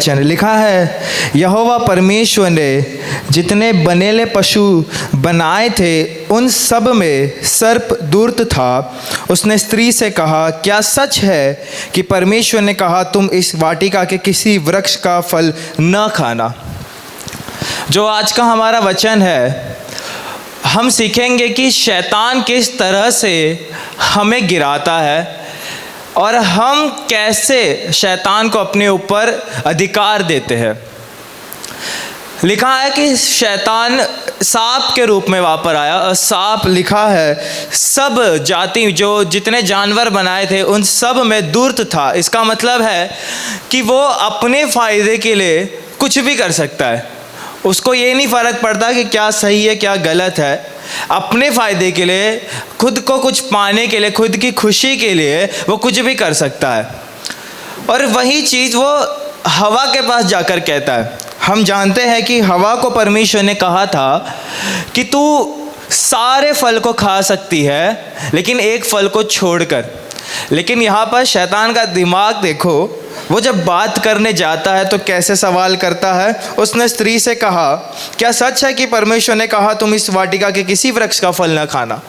वचन लिखा है, यहोवा परमेश्वर ने जितने बनेले पशु बनाए थे उन सब में सर्प दूरत था। उसने स्त्री से कहा, क्या सच है कि परमेश्वर ने कहा तुम इस वाटिका के किसी वृक्ष का फल न खाना। जो आज का हमारा वचन है, हम सीखेंगे कि शैतान किस तरह से हमें गिराता है और हम कैसे शैतान को अपने ऊपर अधिकार देते हैं। लिखा है कि शैतान सांप के रूप में वापर आया और सांप लिखा है सब जाति जो जितने जानवर बनाए थे उन सब में दूरत था। इसका मतलब है कि वो अपने फ़ायदे के लिए कुछ भी कर सकता है। उसको ये नहीं फ़र्क पड़ता कि क्या सही है क्या गलत है। अपने फ़ायदे के लिए, खुद को कुछ पाने के लिए, खुद की खुशी के लिए वो कुछ भी कर सकता है। और वही चीज़ वो हवा के पास जाकर कहता है। हम जानते हैं कि हवा को परमेश्वर ने कहा था कि तू सारे फल को खा सकती है लेकिन एक फल को छोड़कर। लेकिन यहाँ पर शैतान का दिमाग देखो, वो जब बात करने जाता है तो कैसे सवाल करता है। उसने स्त्री से कहा, क्या सच है कि परमेश्वर ने कहा तुम इस वाटिका के किसी वृक्ष का फल न खाना।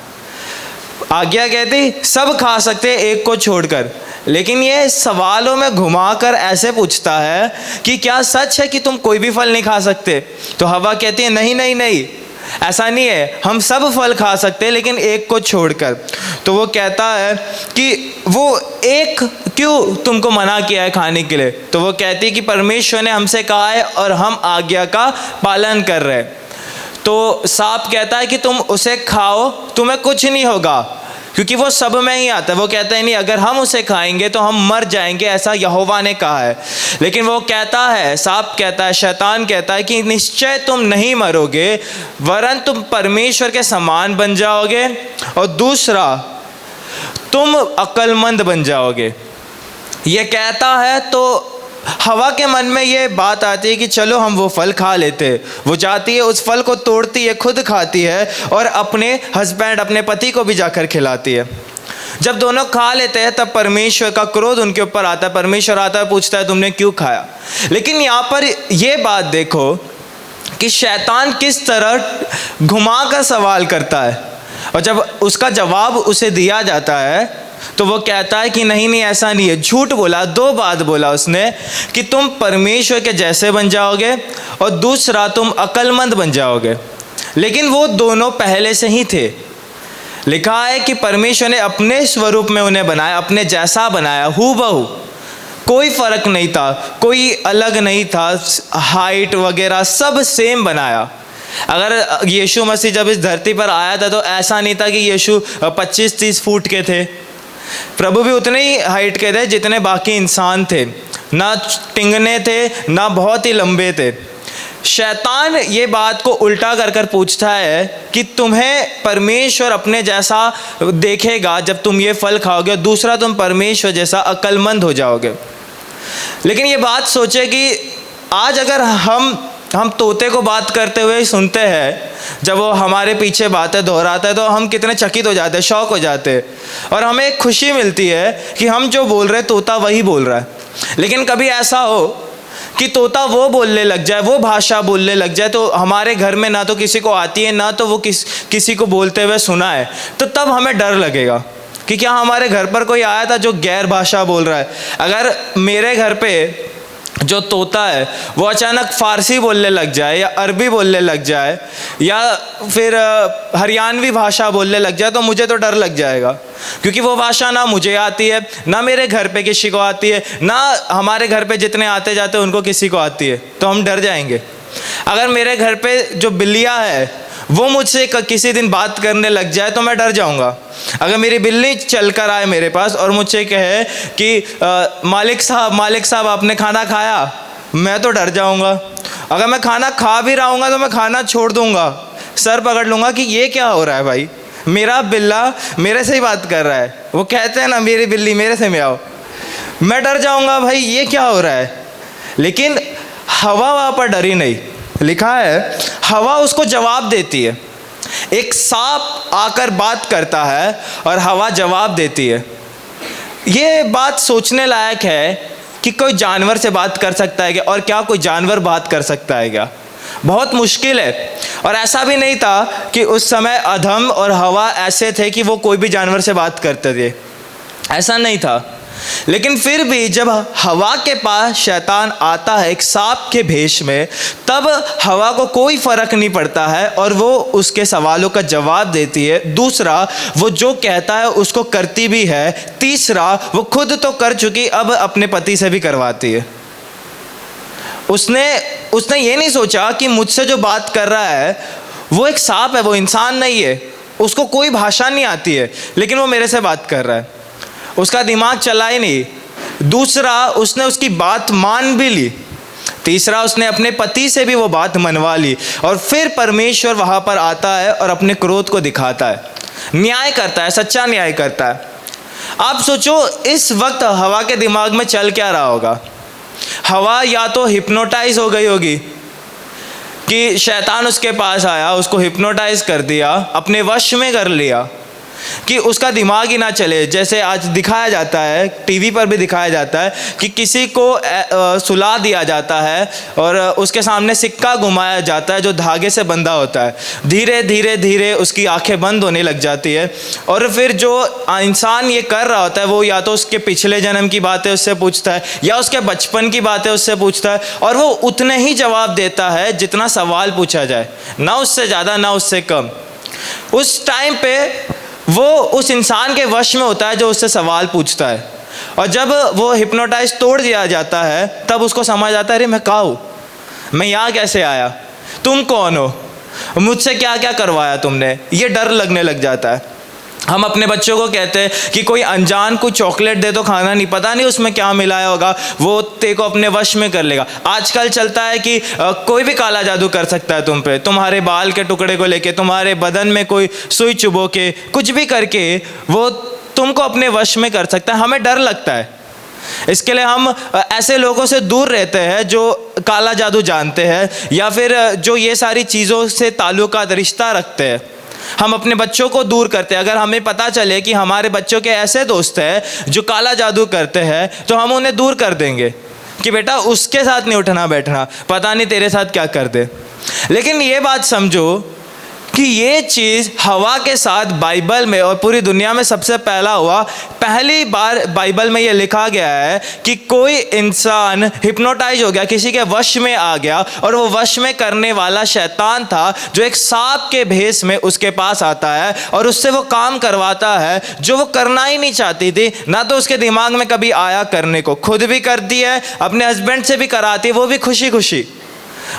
आज्ञा कहती सब खा सकते एक को छोड़कर, लेकिन ये सवालों में घुमाकर ऐसे पूछता है कि क्या सच है कि तुम कोई भी फल नहीं खा सकते। तो हवा कहती है नहीं नहीं नहीं, ऐसा नहीं है, हम सब फल खा सकते हैं लेकिन एक को छोड़कर। तो वो कहता है कि वो एक क्यों तुमको मना किया है खाने के लिए। तो वो कहती है कि परमेश्वर ने हमसे कहा है और हम आज्ञा का पालन कर रहे हैं। तो सांप कहता है कि तुम उसे खाओ, तुम्हें कुछ नहीं होगा, क्योंकि वो सब में ही आता है। वो कहता है नहीं, अगर हम उसे खाएंगे तो हम मर जाएंगे, ऐसा यहोवा ने कहा है। लेकिन वो कहता है, सांप कहता है, शैतान कहता है कि निश्चय तुम नहीं मरोगे, वरन तुम परमेश्वर के समान बन जाओगे और दूसरा तुम अक्लमंद बन जाओगे। ये कहता है तो हवा के मन में ये बात आती है कि चलो हम वो फल खा लेते। वो जाती है, उस फल को तोड़ती है, खुद खाती है और अपने हस्बैंड, अपने पति को भी जाकर खिलाती है। जब दोनों खा लेते हैं तब परमेश्वर का क्रोध उनके ऊपर आता है। परमेश्वर आता है, पूछता है तुमने क्यों खाया। लेकिन यहाँ पर ये बात देखो कि शैतान किस तरह घुमा कर सवाल करता है और जब उसका जवाब उसे दिया जाता है तो वो कहता है कि नहीं नहीं ऐसा नहीं है। झूठ बोला, दो बात बोला उसने कि तुम परमेश्वर के जैसे बन जाओगे और दूसरा तुम अक्लमंद बन जाओगे। लेकिन वो दोनों पहले से ही थे। लिखा है कि परमेश्वर ने अपने स्वरूप में उन्हें बनाया, अपने जैसा बनाया, हूबहू, कोई फ़र्क नहीं था, कोई अलग नहीं था, हाइट वगैरह सब सेम बनाया। अगर यीशु मसीह जब इस धरती पर आया था तो ऐसा नहीं था कि यीशु 25-30 फुट के थे। प्रभु भी उतने ही हाइट के थे जितने बाकी इंसान थे, ना टिंगने थे ना बहुत ही लंबे थे। शैतान ये बात को उल्टा कर कर पूछता है कि तुम्हें परमेश्वर अपने जैसा देखेगा जब तुम ये फल खाओगे, दूसरा तुम परमेश्वर जैसा अक्लमंद हो जाओगे। लेकिन ये बात सोचे कि आज अगर हम तोते को बात करते हुए सुनते हैं, जब वो हमारे पीछे बातें दोहराता है तो हम कितने चकित हो जाते हैं, शौक हो जाते हैं और हमें एक खुशी मिलती है कि हम जो बोल रहे हैं तोता वही बोल रहा है। लेकिन कभी ऐसा हो कि तोता वो बोलने लग जाए, वो भाषा बोलने लग जाए तो हमारे घर में ना तो किसी को आती है ना तो वो किसी को बोलते हुए सुना है, तो तब हमें डर लगेगा कि क्या हमारे घर पर कोई आया था जो गैर भाषा बोल रहा है। अगर मेरे घर पे जो तोता है वो अचानक फारसी बोलने लग जाए या अरबी बोलने लग जाए या फिर हरियाणवी भाषा बोलने लग जाए तो मुझे तो डर लग जाएगा, क्योंकि वो भाषा ना मुझे आती है, ना मेरे घर पे किसी को आती है, ना हमारे घर पे जितने आते जाते उनको किसी को आती है, तो हम डर जाएंगे। अगर मेरे घर पे जो बिल्लियाँ है वो मुझसे किसी दिन बात करने लग जाए तो मैं डर जाऊंगा। अगर मेरी बिल्ली चल कर आए मेरे पास और मुझसे कहे कि मालिक साहब आपने खाना खाया, मैं तो डर जाऊंगा। अगर मैं खाना खा भी रहा हूँगा तो मैं खाना छोड़ दूंगा, सर पकड़ लूँगा कि ये क्या हो रहा है भाई, मेरा बिल्ला मेरे से ही बात कर रहा है। वो कहते हैं ना मेरी बिल्ली मेरे से मियाओ, मैं डर जाऊँगा भाई ये क्या हो रहा है। लेकिन हवा वहाँ पर डरी नहीं। लिखा है हवा उसको जवाब देती है। एक सांप आकर बात करता है और हवा जवाब देती है। ये बात सोचने लायक है कि कोई जानवर से बात कर सकता है क्या, और क्या कोई जानवर बात कर सकता है क्या? बहुत मुश्किल है। और ऐसा भी नहीं था कि उस समय अदम और हवा ऐसे थे कि वो कोई भी जानवर से बात करते थे, ऐसा नहीं था। लेकिन फिर भी जब हवा के पास शैतान आता है एक सांप के भेष में, तब हवा को कोई फर्क नहीं पड़ता है और वो उसके सवालों का जवाब देती है। दूसरा, वो जो कहता है उसको करती भी है। तीसरा, वो खुद तो कर चुकी, अब अपने पति से भी करवाती है। उसने ये नहीं सोचा कि मुझसे जो बात कर रहा है वो एक सांप है, वो इंसान नहीं है, उसको कोई भाषा नहीं आती है, लेकिन वो मेरे से बात कर रहा है। उसका दिमाग चला ही नहीं। दूसरा, उसने उसकी बात मान भी ली। तीसरा, उसने अपने पति से भी वो बात मनवा ली। और फिर परमेश्वर वहाँ पर आता है और अपने क्रोध को दिखाता है, न्याय करता है, सच्चा न्याय करता है। आप सोचो इस वक्त हवा के दिमाग में चल क्या रहा होगा। हवा या तो हिप्नोटाइज हो गई होगी कि शैतान उसके पास आया, उसको हिप्नोटाइज कर दिया, अपने वश में कर लिया कि उसका दिमाग ही ना चले। जैसे आज दिखाया जाता है, टीवी पर भी दिखाया जाता है कि किसी को सुला दिया जाता है और उसके सामने सिक्का घुमाया जाता है जो धागे से बंधा होता है। धीरे धीरे धीरे उसकी आंखें बंद होने लग जाती है और फिर जो इंसान ये कर रहा होता है वो या तो उसके पिछले जन्म की बातें उससे पूछता है या उसके बचपन की बातें उससे पूछता है, और वो उतने ही जवाब देता है जितना सवाल पूछा जाए, ना उससे ज़्यादा ना उससे कम। उस टाइम पे वो उस इंसान के वश में होता है जो उससे सवाल पूछता है। और जब वो हिप्नोटाइज तोड़ दिया जाता है तब उसको समझ आता है, अरे मैं कहाँ हूँ, मैं यहाँ कैसे आया, तुम कौन हो, मुझसे क्या क्या करवाया तुमने। ये डर लगने लग जाता है। हम अपने बच्चों को कहते हैं कि कोई अनजान को चॉकलेट दे तो खाना नहीं, पता नहीं उसमें क्या मिलाया होगा, वो तेरे को अपने वश में कर लेगा। आजकल चलता है कि कोई भी काला जादू कर सकता है तुम पे, तुम्हारे बाल के टुकड़े को लेके, तुम्हारे बदन में कोई सुई चुभो के, कुछ भी करके वो तुमको अपने वश में कर सकता है। हमें डर लगता है, इसके लिए हम ऐसे लोगों से दूर रहते हैं जो काला जादू जानते हैं या फिर जो ये सारी चीज़ों से ताल्लुकात रिश्ता रखते हैं। हम अपने बच्चों को दूर करते हैं। अगर हमें पता चले कि हमारे बच्चों के ऐसे दोस्त हैं जो काला जादू करते हैं तो हम उन्हें दूर कर देंगे कि बेटा उसके साथ नहीं उठना बैठना, पता नहीं तेरे साथ क्या कर दे। लेकिन ये बात समझो कि ये चीज़ हवा के साथ बाइबल में और पूरी दुनिया में सबसे पहला हुआ। पहली बार बाइबल में ये लिखा गया है कि कोई इंसान हिप्नोटाइज हो गया, किसी के वश में आ गया, और वो वश में करने वाला शैतान था जो एक सांप के भेष में उसके पास आता है और उससे वो काम करवाता है जो वो करना ही नहीं चाहती थी। ना तो उसके दिमाग में कभी आया करने को, खुद भी करती है, अपने हस्बैंड से भी कराती है, वो भी खुशी खुशी।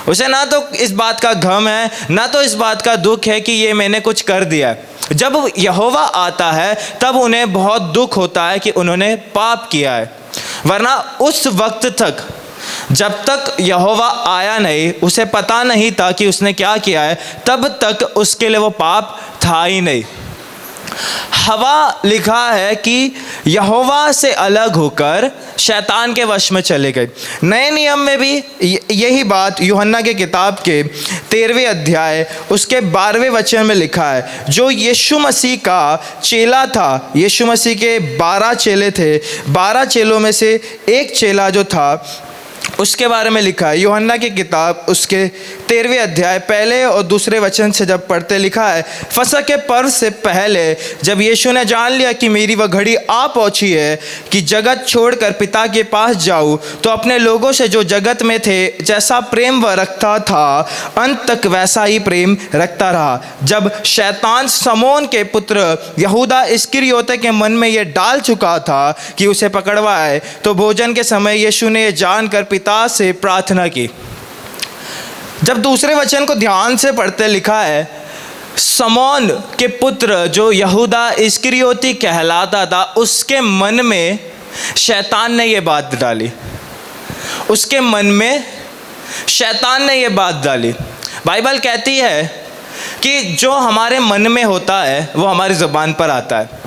उसे ना तो इस बात का गम है ना तो इस बात का दुख है कि ये मैंने कुछ कर दिया। जब यहोवा आता है तब उन्हें बहुत दुख होता है कि उन्होंने पाप किया है, वरना उस वक्त तक जब तक यहोवा आया नहीं, उसे पता नहीं था कि उसने क्या किया है, तब तक उसके लिए वो पाप था ही नहीं। हवा लिखा है कि यहोवा से अलग होकर शैतान के वश में चले गए। नए नियम में भी यही बात यूहन्ना के किताब के 13वें अध्याय उसके 12वें वचन में लिखा है। जो यीशु मसीह का चेला था, यीशु मसीह के 12 चेले थे, 12 चेलों में से एक चेला जो था उसके बारे में लिखा है। यूहन्ना की किताब उसके 13वें अध्याय पहले और दूसरे वचन से जब पढ़ते लिखा है, फसह के पर्व से पहले जब यीशु ने जान लिया कि मेरी वह घड़ी आ पहुंची है कि जगत छोड़कर पिता के पास जाऊं, तो अपने लोगों से जो जगत में थे जैसा प्रेम वह रखता था अंत तक वैसा ही प्रेम रखता रहा। जब शैतान समोन के पुत्र यहूदा इस्करियोते के मन में यह डाल चुका था कि उसे पकड़वाए, तो भोजन के समय यीशु ने जानकर पिता से प्रार्थना की। जब दूसरे वचन को ध्यान से पढ़ते लिखा है, समोन के पुत्र जो यहूदा इस्करियोती कहलाता था, उसके मन में शैतान ने यह बात डाली, उसके मन में शैतान ने यह बात डाली। बाइबल कहती है कि जो हमारे मन में होता है वो हमारी ज़ुबान पर आता है।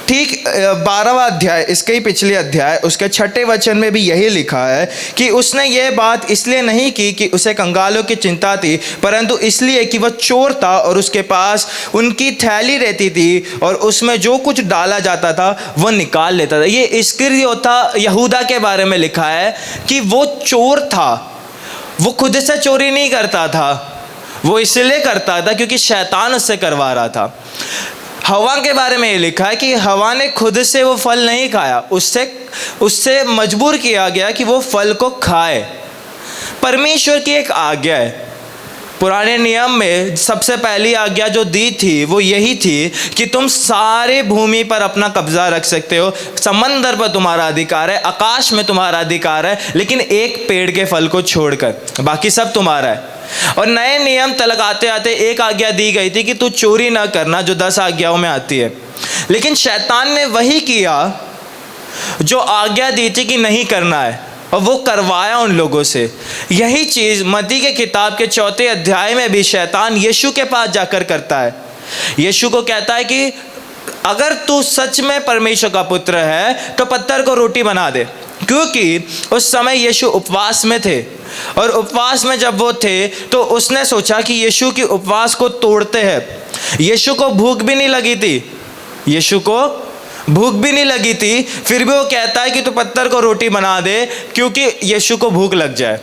ठीक 12वां अध्याय, इसके ही पिछले अध्याय, उसके 6ठे वचन में भी यही लिखा है कि उसने ये बात इसलिए नहीं की कि उसे कंगालों की चिंता थी, परंतु इसलिए कि वह चोर था और उसके पास उनकी थैली रहती थी और उसमें जो कुछ डाला जाता था वह निकाल लेता था। ये इस्करियोता यहूदा के बारे में लिखा है कि वो चोर था। वो खुद से चोरी नहीं करता था, वो इसलिए करता था क्योंकि शैतान उससे करवा रहा था। हवा के बारे में ये लिखा है कि हवा ने खुद से वो फल नहीं खाया, उससे मजबूर किया गया कि वो फल को खाए। परमेश्वर की एक आज्ञा है। पुराने नियम में सबसे पहली आज्ञा जो दी थी वो यही थी कि तुम सारे भूमि पर अपना कब्जा रख सकते हो, समंदर पर तुम्हारा अधिकार है, आकाश में तुम्हारा अधिकार है, लेकिन एक पेड़ के फल को छोड़कर बाकी सब तुम्हारा है। और नए नियम तक आते आते एक आज्ञा दी गई थी कि तू चोरी ना करना, जो 10 आज्ञाओं में आती है। लेकिन शैतान ने वही किया जो आज्ञा दी थी कि नहीं करना है, और वो करवाया उन लोगों से। यही चीज़ मत्ती के किताब के 4 अध्याय में भी शैतान यीशु के पास जाकर करता है। यीशु को कहता है कि अगर तू सच में परमेश्वर का पुत्र है तो पत्थर को रोटी बना दे, क्योंकि उस समय यीशु उपवास में थे। और उपवास में जब वो थे तो उसने सोचा कि यीशु की उपवास को तोड़ते हैं। यीशु को भूख भी नहीं लगी थी, फिर भी वो कहता है कि तू पत्थर को रोटी बना दे क्योंकि यीशु को भूख लग जाए।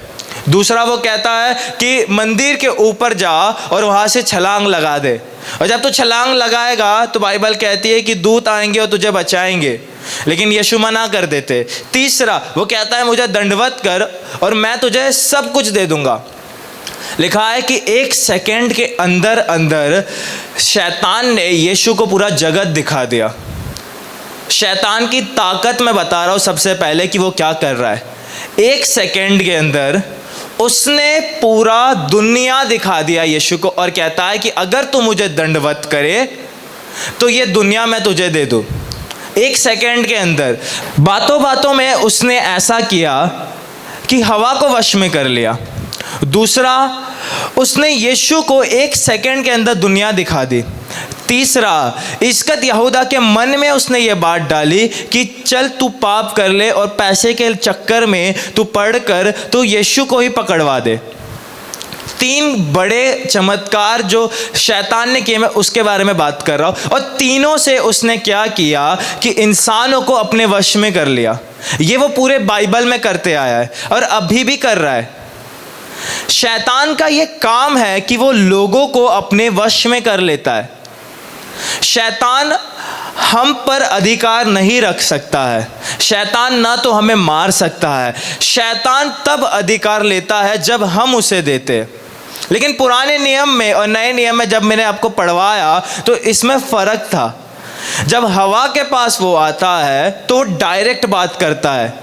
दूसरा वो कहता है कि मंदिर के ऊपर जा और वहाँ से छलांग लगा दे, और जब तू छलांग लगाएगा तो बाइबल कहती है कि दूत आएंगे और तुझे बचाएंगे, लेकिन यीशु मना कर देते। तीसरा वो कहता है मुझे दंडवत कर और मैं तुझे सब कुछ दे दूंगा। लिखा है कि 1 सेकंड के अंदर अंदर शैतान ने यीशु को पूरा जगत दिखा दिया। शैतान की ताकत मैं बता रहा हूँ सबसे पहले कि वो क्या कर रहा है। 1 सेकंड के अंदर उसने पूरा दुनिया दिखा दिया यीशु को, और कहता है कि अगर तू मुझे दंडवत करे तो ये दुनिया मैं तुझे दे दूँ। 1 सेकंड के अंदर बातों बातों में उसने ऐसा किया कि हवा को वश में कर लिया। दूसरा, उसने यीशु को 1 सेकंड के अंदर दुनिया दिखा दी। तीसरा, इस्कत यहूदा के मन में उसने ये बात डाली कि चल तू पाप कर ले और पैसे के चक्कर में तू पढ़कर तू यीशु को ही पकड़वा दे। 3 बड़े चमत्कार जो शैतान ने किए, मैं उसके बारे में बात कर रहा हूँ। और तीनों से उसने क्या किया कि इंसानों को अपने वश में कर लिया। ये वो पूरे बाइबल में करते आया है और अभी भी कर रहा है। शैतान का ये काम है कि वो लोगों को अपने वश में कर लेता है। शैतान हम पर अधिकार नहीं रख सकता है। शैतान ना तो हमें मार सकता है। शैतान तब अधिकार लेता है जब हम उसे देते। लेकिन पुराने नियम में और नए नियम में जब मैंने आपको पढ़वाया तो इसमें फ़र्क था। जब हवा के पास वो आता है तो डायरेक्ट बात करता है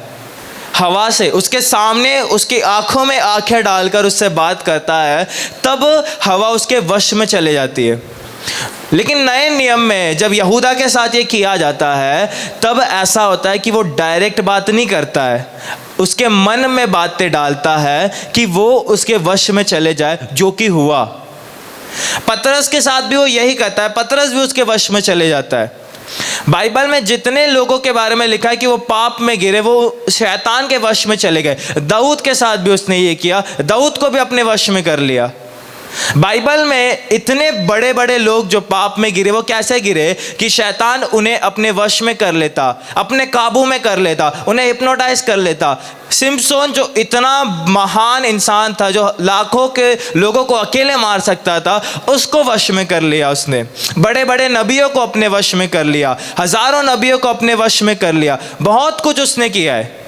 हवा से, उसके सामने उसकी आंखों में आंखें डालकर उससे बात करता है, तब हवा उसके वश में चले जाती है। लेकिन नए नियम में जब यहूदा के साथ ये किया जाता है तब ऐसा होता है कि वो डायरेक्ट बात नहीं करता है, उसके मन में बातें डालता है कि वो उसके वश में चले जाए, जो कि हुआ। पतरस के साथ भी वो यही करता है, पतरस भी उसके वश में चले जाता है। बाइबल में जितने लोगों के बारे में लिखा है कि वो पाप में गिरे, वो शैतान के वश में चले गए। दाऊद के साथ भी उसने ये किया, दाऊद को भी अपने वश में कर लिया। बाइबल में इतने बड़े बड़े लोग जो पाप में गिरे, वो कैसे गिरे कि शैतान उन्हें अपने वश में कर लेता, अपने काबू में कर लेता, उन्हें हिप्नोटाइज कर लेता। सिम्पसन जो इतना महान इंसान था, जो लाखों के लोगों को अकेले मार सकता था, उसको वश में कर लिया उसने। बड़े बड़े नबियों को अपने वश में कर लिया, हजारों नबियों को अपने वश में कर लिया। बहुत कुछ उसने किया है।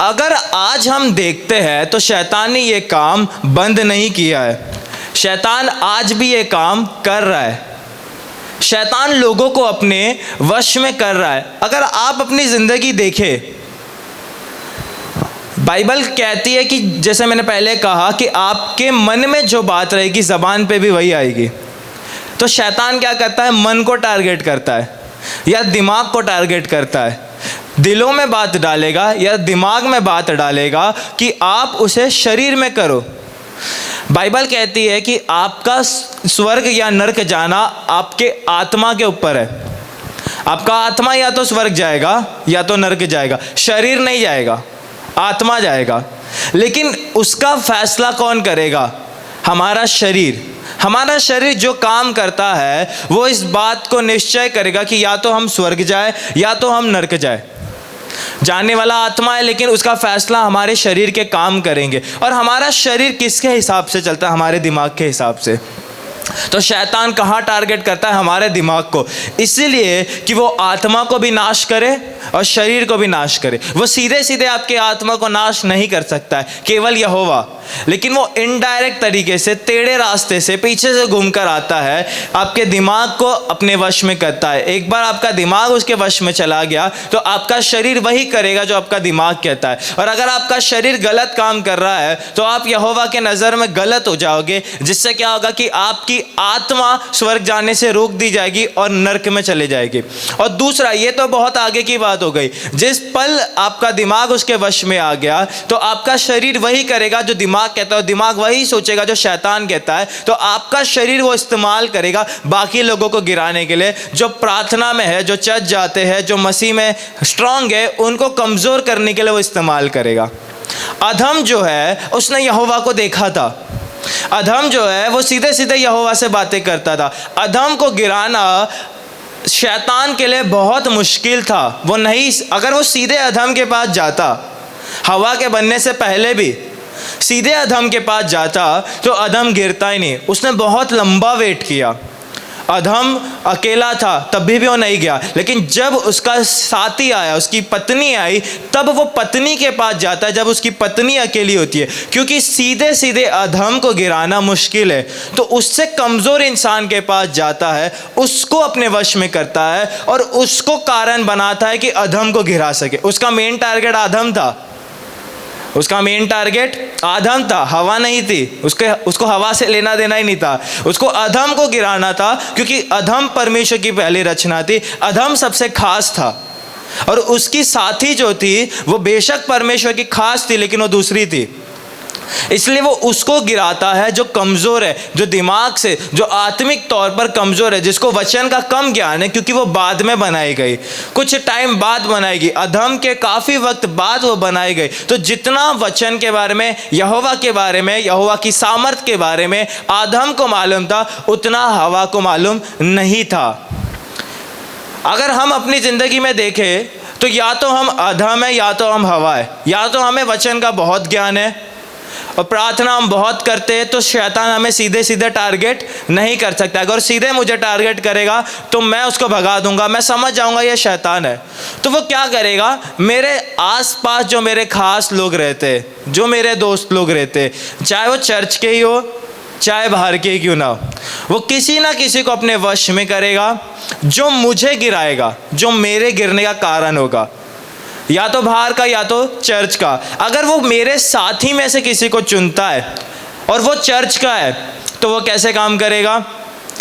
अगर आज हम देखते हैं तो शैतान ने ये काम बंद नहीं किया है। शैतान आज भी ये काम कर रहा है। शैतान लोगों को अपने वश में कर रहा है। अगर आप अपनी ज़िंदगी देखें, बाइबल कहती है कि जैसे मैंने पहले कहा कि आपके मन में जो बात रहेगी ज़बान पे भी वही आएगी। तो शैतान क्या करता है? मन को टारगेट करता है या दिमाग को टारगेट करता है। दिलों में बात डालेगा या दिमाग में बात डालेगा कि आप उसे शरीर में करो। बाइबल कहती है कि आपका स्वर्ग या नरक जाना आपके आत्मा के ऊपर है। आपका आत्मा या तो स्वर्ग जाएगा या तो नरक जाएगा, शरीर नहीं जाएगा, आत्मा जाएगा। लेकिन उसका फैसला कौन करेगा? हमारा शरीर। हमारा शरीर जो काम करता है वो इस बात को निश्चय करेगा कि या तो हम स्वर्ग जाए या तो हम नरक जाए। जानने वाला आत्मा है, लेकिन उसका फैसला हमारे शरीर के काम करेंगे। और हमारा शरीर किसके हिसाब से चलता है? हमारे दिमाग के हिसाब से। तो शैतान कहाँ टारगेट करता है? हमारे दिमाग को, इसीलिए कि वो आत्मा को भी नाश करे और शरीर को भी नाश करे। वो सीधे सीधे आपके आत्मा को नाश नहीं कर सकता है, केवल यहोवा। लेकिन वो इनडायरेक्ट तरीके से, टेढ़े रास्ते से, पीछे से घूमकर आता है, आपके दिमाग को अपने वश में करता है। एक बार आपका दिमाग उसके वश में चला गया तो आपका शरीर वही करेगा जो आपका दिमाग कहता है। और अगर आपका शरीर गलत काम कर रहा है तो आप यहोवा के नज़र में गलत हो जाओगे, जिससे क्या होगा कि आपकी आत्मा स्वर्ग जाने से रोक दी जाएगी और नरक में चले जाएगी। और दूसरा, ये तो बहुत आगे की बात हो गई, जिस पल आपका दिमाग उसके वश में आ गया तो आपका शरीर वही करेगा जो दिमाग कहता है, दिमाग वही सोचेगा जो शैतान कहता है। तो आपका शरीर वो इस्तेमाल करेगा बाकी लोगों को गिराने के लिए। जो प्रार्थना में है, जो चर्च जाते हैं, जो मसीह में स्ट्रांग है, उनको कमज़ोर करने के लिए वो इस्तेमाल करेगा। अधम जो है उसने यहोवा को देखा था। अधम जो है वो सीधे सीधे यहोवा से बातें करता था। अधम को गिराना शैतान के लिए बहुत मुश्किल था। वो नहीं, अगर वो सीधे अधम के पास जाता, हवा के बनने से पहले भी सीधे अधम के पास जाता तो अधम गिरता ही नहीं। उसने बहुत लंबा वेट किया। अधम अकेला था तब भी वो नहीं गया, लेकिन जब उसका साथी आया, उसकी पत्नी आई, तब वो पत्नी के पास जाता है जब उसकी पत्नी अकेली होती है। क्योंकि सीधे सीधे अधम को गिराना मुश्किल है, तो उससे कमज़ोर इंसान के पास जाता है, उसको अपने वश में करता है और उसको कारण बनाता है कि अधम को गिरा सके। उसका मेन टारगेट अधम था। उसका मेन टारगेट अधम था, हवा नहीं थी। उसको हवा से लेना देना ही नहीं था। उसको अधम को गिराना था, क्योंकि अधम परमेश्वर की पहली रचना थी। अधम सबसे खास था और उसकी साथी जो थी वो बेशक परमेश्वर की खास थी, लेकिन वो दूसरी थी। इसलिए वो उसको गिराता है जो कमज़ोर है, जो दिमाग से, जो आत्मिक तौर पर कमज़ोर है, जिसको वचन का कम ज्ञान है, क्योंकि वो बाद में बनाई गई, कुछ टाइम बाद बनाएगी। अधम के काफ़ी वक्त बाद वो बनाई गई। तो जितना वचन के बारे में, यहोवा के बारे में, यहोवा की सामर्थ के बारे में आदम को मालूम था, उतना हवा को मालूम नहीं था। अगर हम अपनी ज़िंदगी में देखें तो या तो हम अधम है या तो हम हवा है। या तो हमें वचन का बहुत ज्ञान है और प्रार्थना हम बहुत करते हैं, तो शैतान हमें सीधे सीधे टारगेट नहीं कर सकता। अगर सीधे मुझे टारगेट करेगा तो मैं उसको भगा दूंगा, मैं समझ जाऊंगा ये शैतान है। तो वो क्या करेगा? मेरे आसपास जो मेरे खास लोग रहते, जो मेरे दोस्त लोग रहते, चाहे वो चर्च के ही हो चाहे बाहर के ही क्यों ना हो, वो किसी ना किसी को अपने वश में करेगा जो मुझे गिराएगा, जो मेरे गिरने का कारण होगा, या तो बाहर का या तो चर्च का। अगर वो मेरे साथी में से किसी को चुनता है और वो चर्च का है, तो वो कैसे काम करेगा?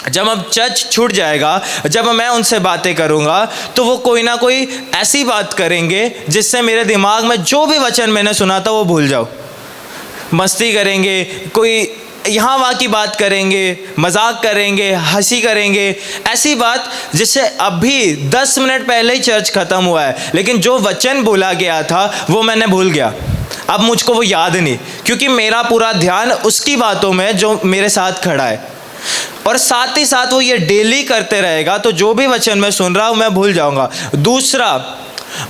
जब अब चर्च छूट जाएगा, जब मैं उनसे बातें करूंगा, तो वो कोई ना कोई ऐसी बात करेंगे जिससे मेरे दिमाग में जो भी वचन मैंने सुना था वो भूल जाओ। मस्ती करेंगे, कोई यहाँ वहाँ की बात करेंगे, मजाक करेंगे, हंसी करेंगे, ऐसी बात जिससे अभी 10 मिनट पहले ही चर्च ख़त्म हुआ है, लेकिन जो वचन बोला गया था वो मैंने भूल गया। अब मुझको वो याद नहीं, क्योंकि मेरा पूरा ध्यान उसकी बातों में जो मेरे साथ खड़ा है। और साथ ही साथ वो ये डेली करते रहेगा, तो जो भी वचन मैं सुन रहा हूँ मैं भूल जाऊँगा। दूसरा,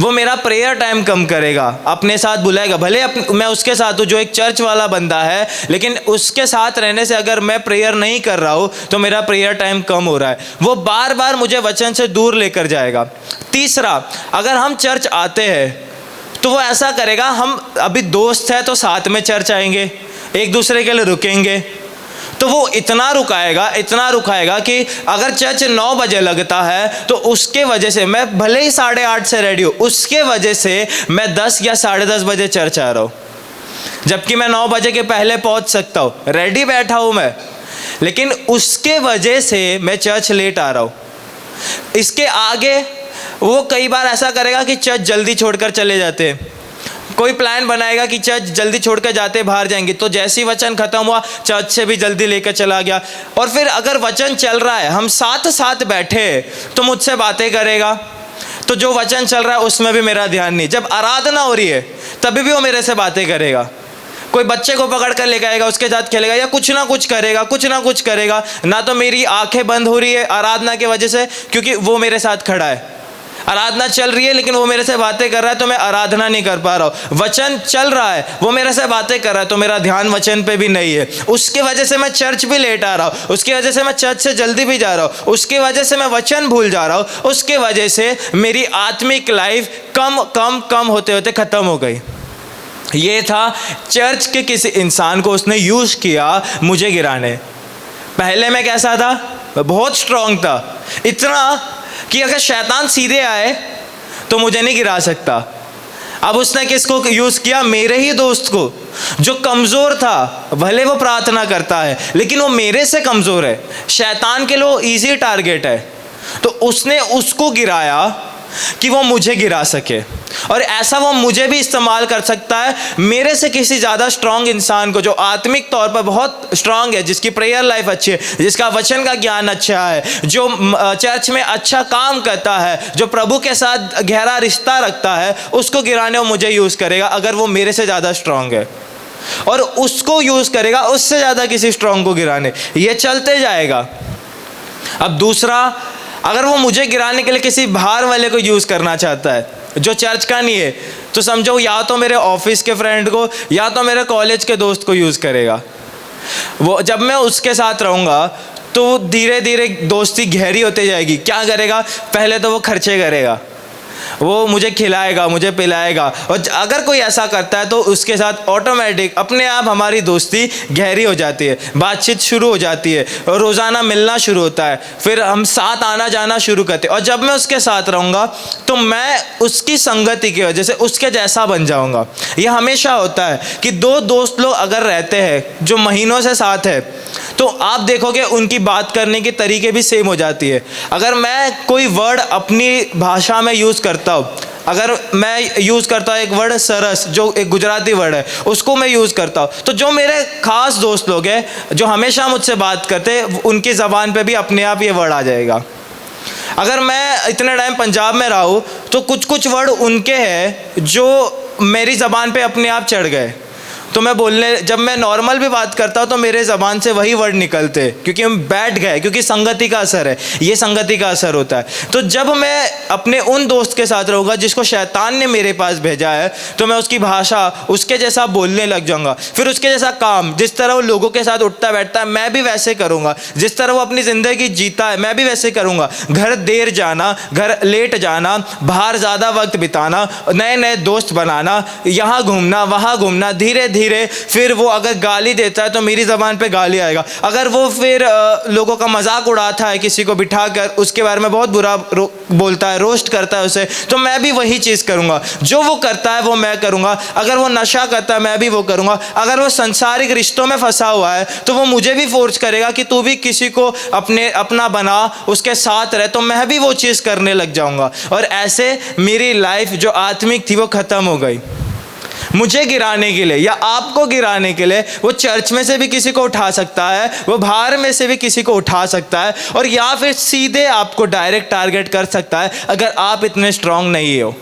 वो मेरा प्रेयर टाइम कम करेगा, अपने साथ बुलाएगा। भले मैं उसके साथ हूँ जो एक चर्च वाला बंदा है, लेकिन उसके साथ रहने से अगर मैं प्रेयर नहीं कर रहा हूँ तो मेरा प्रेयर टाइम कम हो रहा है। वो बार बार मुझे वचन से दूर लेकर जाएगा। तीसरा, अगर हम चर्च आते हैं तो वो ऐसा करेगा, हम अभी दोस्त हैं तो साथ में चर्च आएंगे, एक दूसरे के लिए रुकेंगे, तो वो इतना रुकाएगा कि अगर चर्च 9 बजे लगता है तो उसके वजह से मैं भले ही 8:30 से रेडी हूँ, उसके वजह से मैं 10 या 10:30 बजे चर्च आ रहा हूँ, जबकि मैं 9 बजे के पहले पहुँच सकता हूँ, रेडी बैठा हूँ मैं, लेकिन उसके वजह से मैं चर्च लेट आ रहा हूँ। इसके आगे वो कई बार ऐसा करेगा कि चर्च जल्दी छोड़कर चले जाते हैं। कोई प्लान बनाएगा कि चर्च जल्दी छोड़ कर जाते बाहर जाएंगे, तो जैसे ही वचन खत्म हुआ चर्च से भी जल्दी लेकर चला गया। और फिर अगर वचन चल रहा है, हम साथ साथ बैठे, तो मुझसे बातें करेगा, तो जो वचन चल रहा है उसमें भी मेरा ध्यान नहीं। जब आराधना हो रही है तभी भी वो मेरे से बातें करेगा। कोई बच्चे को पकड़ कर लेकर आएगा, उसके साथ खेलेगा या कुछ ना कुछ करेगा। ना तो मेरी आंखें बंद हो रही है आराधना की वजह से, क्योंकि वो मेरे साथ खड़ा है। आराधना चल रही है लेकिन वो मेरे से बातें कर रहा है, तो मैं आराधना नहीं कर पा रहा हूँ। वचन चल रहा है, वो मेरे से बातें कर रहा है, तो मेरा ध्यान वचन पे भी नहीं है। उसकी वजह से मैं चर्च भी लेट आ रहा हूँ, उसकी वजह से मैं चर्च से जल्दी भी जा रहा हूँ, उसकी वजह से मैं वचन भूल जा रहा हूँ, उसकी वजह से मेरी आत्मिक लाइफ कम होते होते ख़त्म हो गई। ये था चर्च के किसी इंसान को उसने यूज़ किया मुझे गिराने। पहले मैं कैसा था? बहुत स्ट्रांग था, इतना कि अगर शैतान सीधे आए तो मुझे नहीं गिरा सकता। अब उसने किसको यूज़ किया? मेरे ही दोस्त को, जो कमज़ोर था। भले वो प्रार्थना करता है लेकिन वो मेरे से कमज़ोर है, शैतान के लिए ईजी टारगेट है। तो उसने उसको गिराया कि वो मुझे गिरा सके, और ऐसा वो मुझे भी इस्तेमाल कर सकता है, मेरे से किसी ज़्यादा स्ट्रांग इंसान को, जो आत्मिक तौर पर बहुत स्ट्रांग है, जिसकी प्रेयर लाइफ अच्छी है, जिसका वचन का ज्ञान अच्छा है, जो चर्च में अच्छा काम करता है, जो प्रभु के साथ गहरा रिश्ता रखता है, उसको गिराने वो मुझे यूज़ करेगा अगर वो मेरे से ज़्यादा स्ट्रांग है, और उसको यूज़ करेगा उससे ज़्यादा किसी स्ट्रांग को गिराने। ये चलते जाएगा। अब दूसरा, अगर वो मुझे गिराने के लिए किसी बाहर वाले को यूज़ करना चाहता है जो चर्च का नहीं है, तो समझो या तो मेरे ऑफिस के फ्रेंड को या तो मेरे कॉलेज के दोस्त को यूज़ करेगा। वो जब मैं उसके साथ रहूँगा तो धीरे धीरे दोस्ती गहरी होती जाएगी। क्या करेगा? पहले तो वो खर्चे करेगा, वो मुझे खिलाएगा, मुझे पिलाएगा, और अगर कोई ऐसा करता है तो उसके साथ ऑटोमेटिक अपने आप हमारी दोस्ती गहरी हो जाती है, बातचीत शुरू हो जाती है, और रोज़ाना मिलना शुरू होता है, फिर हम साथ आना जाना शुरू करते हैं। और जब मैं उसके साथ रहूँगा तो मैं उसकी संगति की वजह से उसके जैसा बन जाऊँगा। यह हमेशा होता है कि दो दोस्त लोग अगर रहते हैं जो महीनों से साथ है, तो आप देखोगे उनकी बात करने के तरीके भी सेम हो जाती है। अगर मैं कोई वर्ड अपनी भाषा में यूज़ करता हूँ, अगर मैं यूज़ करता हूँ एक वर्ड सरस, जो एक गुजराती वर्ड है, उसको मैं यूज़ करता हूँ, तो जो मेरे ख़ास दोस्त लोग हैं जो हमेशा मुझसे बात करते हैं, उनकी ज़बान पे भी अपने आप ये वर्ड आ जाएगा। अगर मैं इतने टाइम पंजाब में रहा हूँ तो कुछ वर्ड उनके हैं जो मेरी ज़बान पे अपने आप चढ़ गए, तो मैं जब मैं नॉर्मल भी बात करता हूँ तो मेरे ज़बान से वही वर्ड निकलते, क्योंकि हम बैठ गए, क्योंकि संगति का असर है, ये संगति का असर होता है। तो जब मैं अपने उन दोस्त के साथ रहूँगा जिसको शैतान ने मेरे पास भेजा है, तो मैं उसकी भाषा उसके जैसा बोलने लग जाऊँगा, फिर उसके जैसा काम, जिस तरह वो लोगों के साथ उठता बैठता है मैं भी वैसे करूँगा, जिस तरह वो अपनी ज़िंदगी जीता है मैं भी वैसे करूँगा। घर देर जाना, घर लेट जाना, बाहर ज़्यादा वक्त बिताना, नए नए दोस्त बनाना, यहाँ घूमना वहाँ घूमना, धीरे धीरे फिर वो अगर गाली देता है तो मेरी ज़बान पे गाली आएगा। अगर वो फिर लोगों का मजाक उड़ाता है, किसी को बिठाकर उसके बारे में बहुत बुरा बोलता है, रोस्ट करता है उसे, तो मैं भी वही चीज़ करूँगा। जो वो करता है वो मैं करूँगा। अगर वो नशा करता है मैं भी वो करूँगा। अगर वो संसारिक रिश्तों में फंसा हुआ है तो वो मुझे भी फोर्स करेगा कि तू भी किसी को अपना बना, उसके साथ रहे, तो मैं भी वो चीज़ करने लग जाऊँगा। और ऐसे मेरी लाइफ जो आत्मिक थी वो ख़त्म हो गई। मुझे गिराने के लिए या आपको गिराने के लिए वो चर्च में से भी किसी को उठा सकता है, वो बाहर में से भी किसी को उठा सकता है, और या फिर सीधे आपको डायरेक्ट टारगेट कर सकता है अगर आप इतने स्ट्रांग नहीं हो।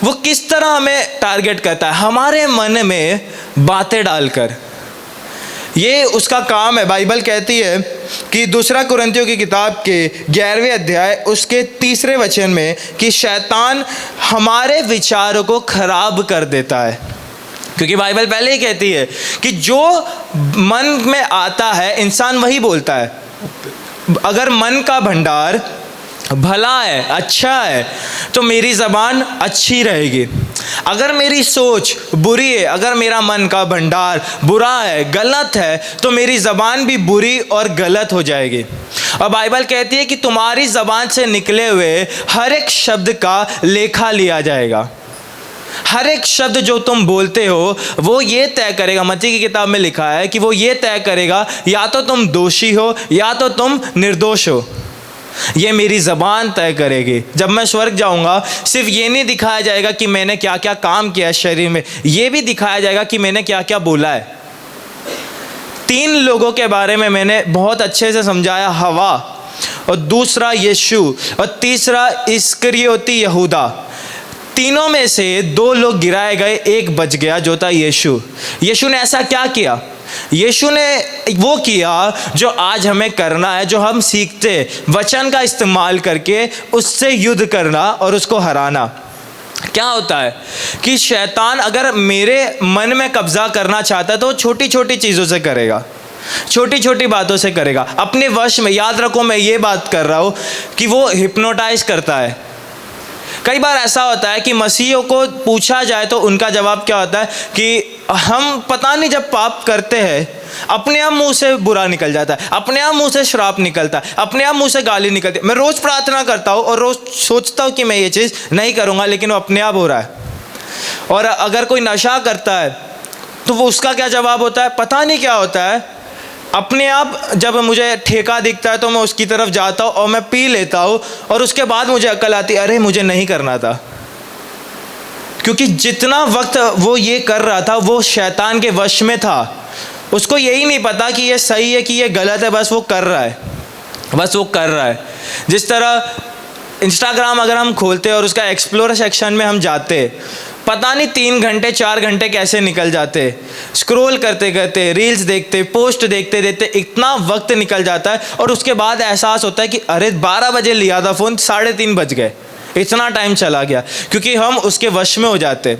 वो किस तरह हमें टारगेट करता है? हमारे मन में बातें डालकर, ये उसका काम है। बाइबल कहती है कि दूसरा कुरिन्थियों की किताब के 11वें अध्याय उसके 3 वचन में कि शैतान हमारे विचारों को खराब कर देता है, क्योंकि बाइबल पहले ही कहती है कि जो मन में आता है इंसान वही बोलता है। अगर मन का भंडार भला है, अच्छा है, तो मेरी ज़बान अच्छी रहेगी। अगर मेरी सोच बुरी है, अगर मेरा मन का भंडार बुरा है, गलत है, तो मेरी ज़बान भी बुरी और गलत हो जाएगी। और बाइबल कहती है कि तुम्हारी ज़बान से निकले हुए हर एक शब्द का लेखा लिया जाएगा। हर एक शब्द जो तुम बोलते हो वो ये तय करेगा, मत्ती की किताब में लिखा है कि वो ये तय करेगा या तो तुम दोषी हो या तो तुम निर्दोष हो। ये मेरी ज़बान तय करेगी। जब मैं स्वर्ग जाऊंगा सिर्फ ये नहीं दिखाया जाएगा कि मैंने क्या क्या काम किया शरीर में, ये भी दिखाया जाएगा कि मैंने क्या क्या बोला है। 3 लोगों के बारे में मैंने बहुत अच्छे से समझाया, हवा, और दूसरा यीशु, और तीसरा इस्करियोती यहूदा। तीनों में से 2 लोग गिराए गए, एक बच गया जो था यीशु। यीशु ने ऐसा क्या किया? यीशु ने वो किया जो आज हमें करना है, जो हम सीखते, वचन का इस्तेमाल करके उससे युद्ध करना और उसको हराना। क्या होता है कि शैतान अगर मेरे मन में कब्जा करना चाहता है तो छोटी छोटी चीज़ों से करेगा, छोटी छोटी बातों से करेगा, अपने वश में। याद रखो मैं ये बात कर रहा हूँ कि वो हिप्नोटाइज करता है। कई बार ऐसा होता है कि मसीहियों को पूछा जाए तो उनका जवाब क्या होता है कि हम पता नहीं, जब पाप करते हैं अपने आप मुंह से बुरा निकल जाता है, अपने आप मुंह से श्राप निकलता है, अपने आप मुंह से गाली निकलती है। मैं रोज़ प्रार्थना करता हूँ और रोज़ सोचता हूँ कि मैं ये चीज़ नहीं करूँगा, लेकिन वो अपने आप हो रहा है। और अगर कोई नशा करता है तो वो उसका क्या जवाब होता है? पता नहीं क्या होता है, अपने आप जब मुझे ठेका दिखता है तो मैं उसकी तरफ जाता हूँ और मैं पी लेता हूँ, और उसके बाद मुझे अक्ल आती है, अरे मुझे नहीं करना था। क्योंकि जितना वक्त वो ये कर रहा था वो शैतान के वश में था। उसको यही नहीं पता कि ये सही है कि ये गलत है, बस वो कर रहा है, बस वो कर रहा है। जिस तरह इंस्टाग्राम अगर हम खोलते हैं और उसका एक्सप्लोर सेक्शन में हम जाते, पता नहीं 3 घंटे 4 घंटे कैसे निकल जाते, स्क्रॉल करते करते, रील्स देखते, पोस्ट देखते देखते इतना वक्त निकल जाता है, और उसके बाद एहसास होता है कि अरे 12 बजे लिया था फ़ोन, 3:30 बज गए, इतना टाइम चला गया। क्योंकि हम उसके वश में हो जाते।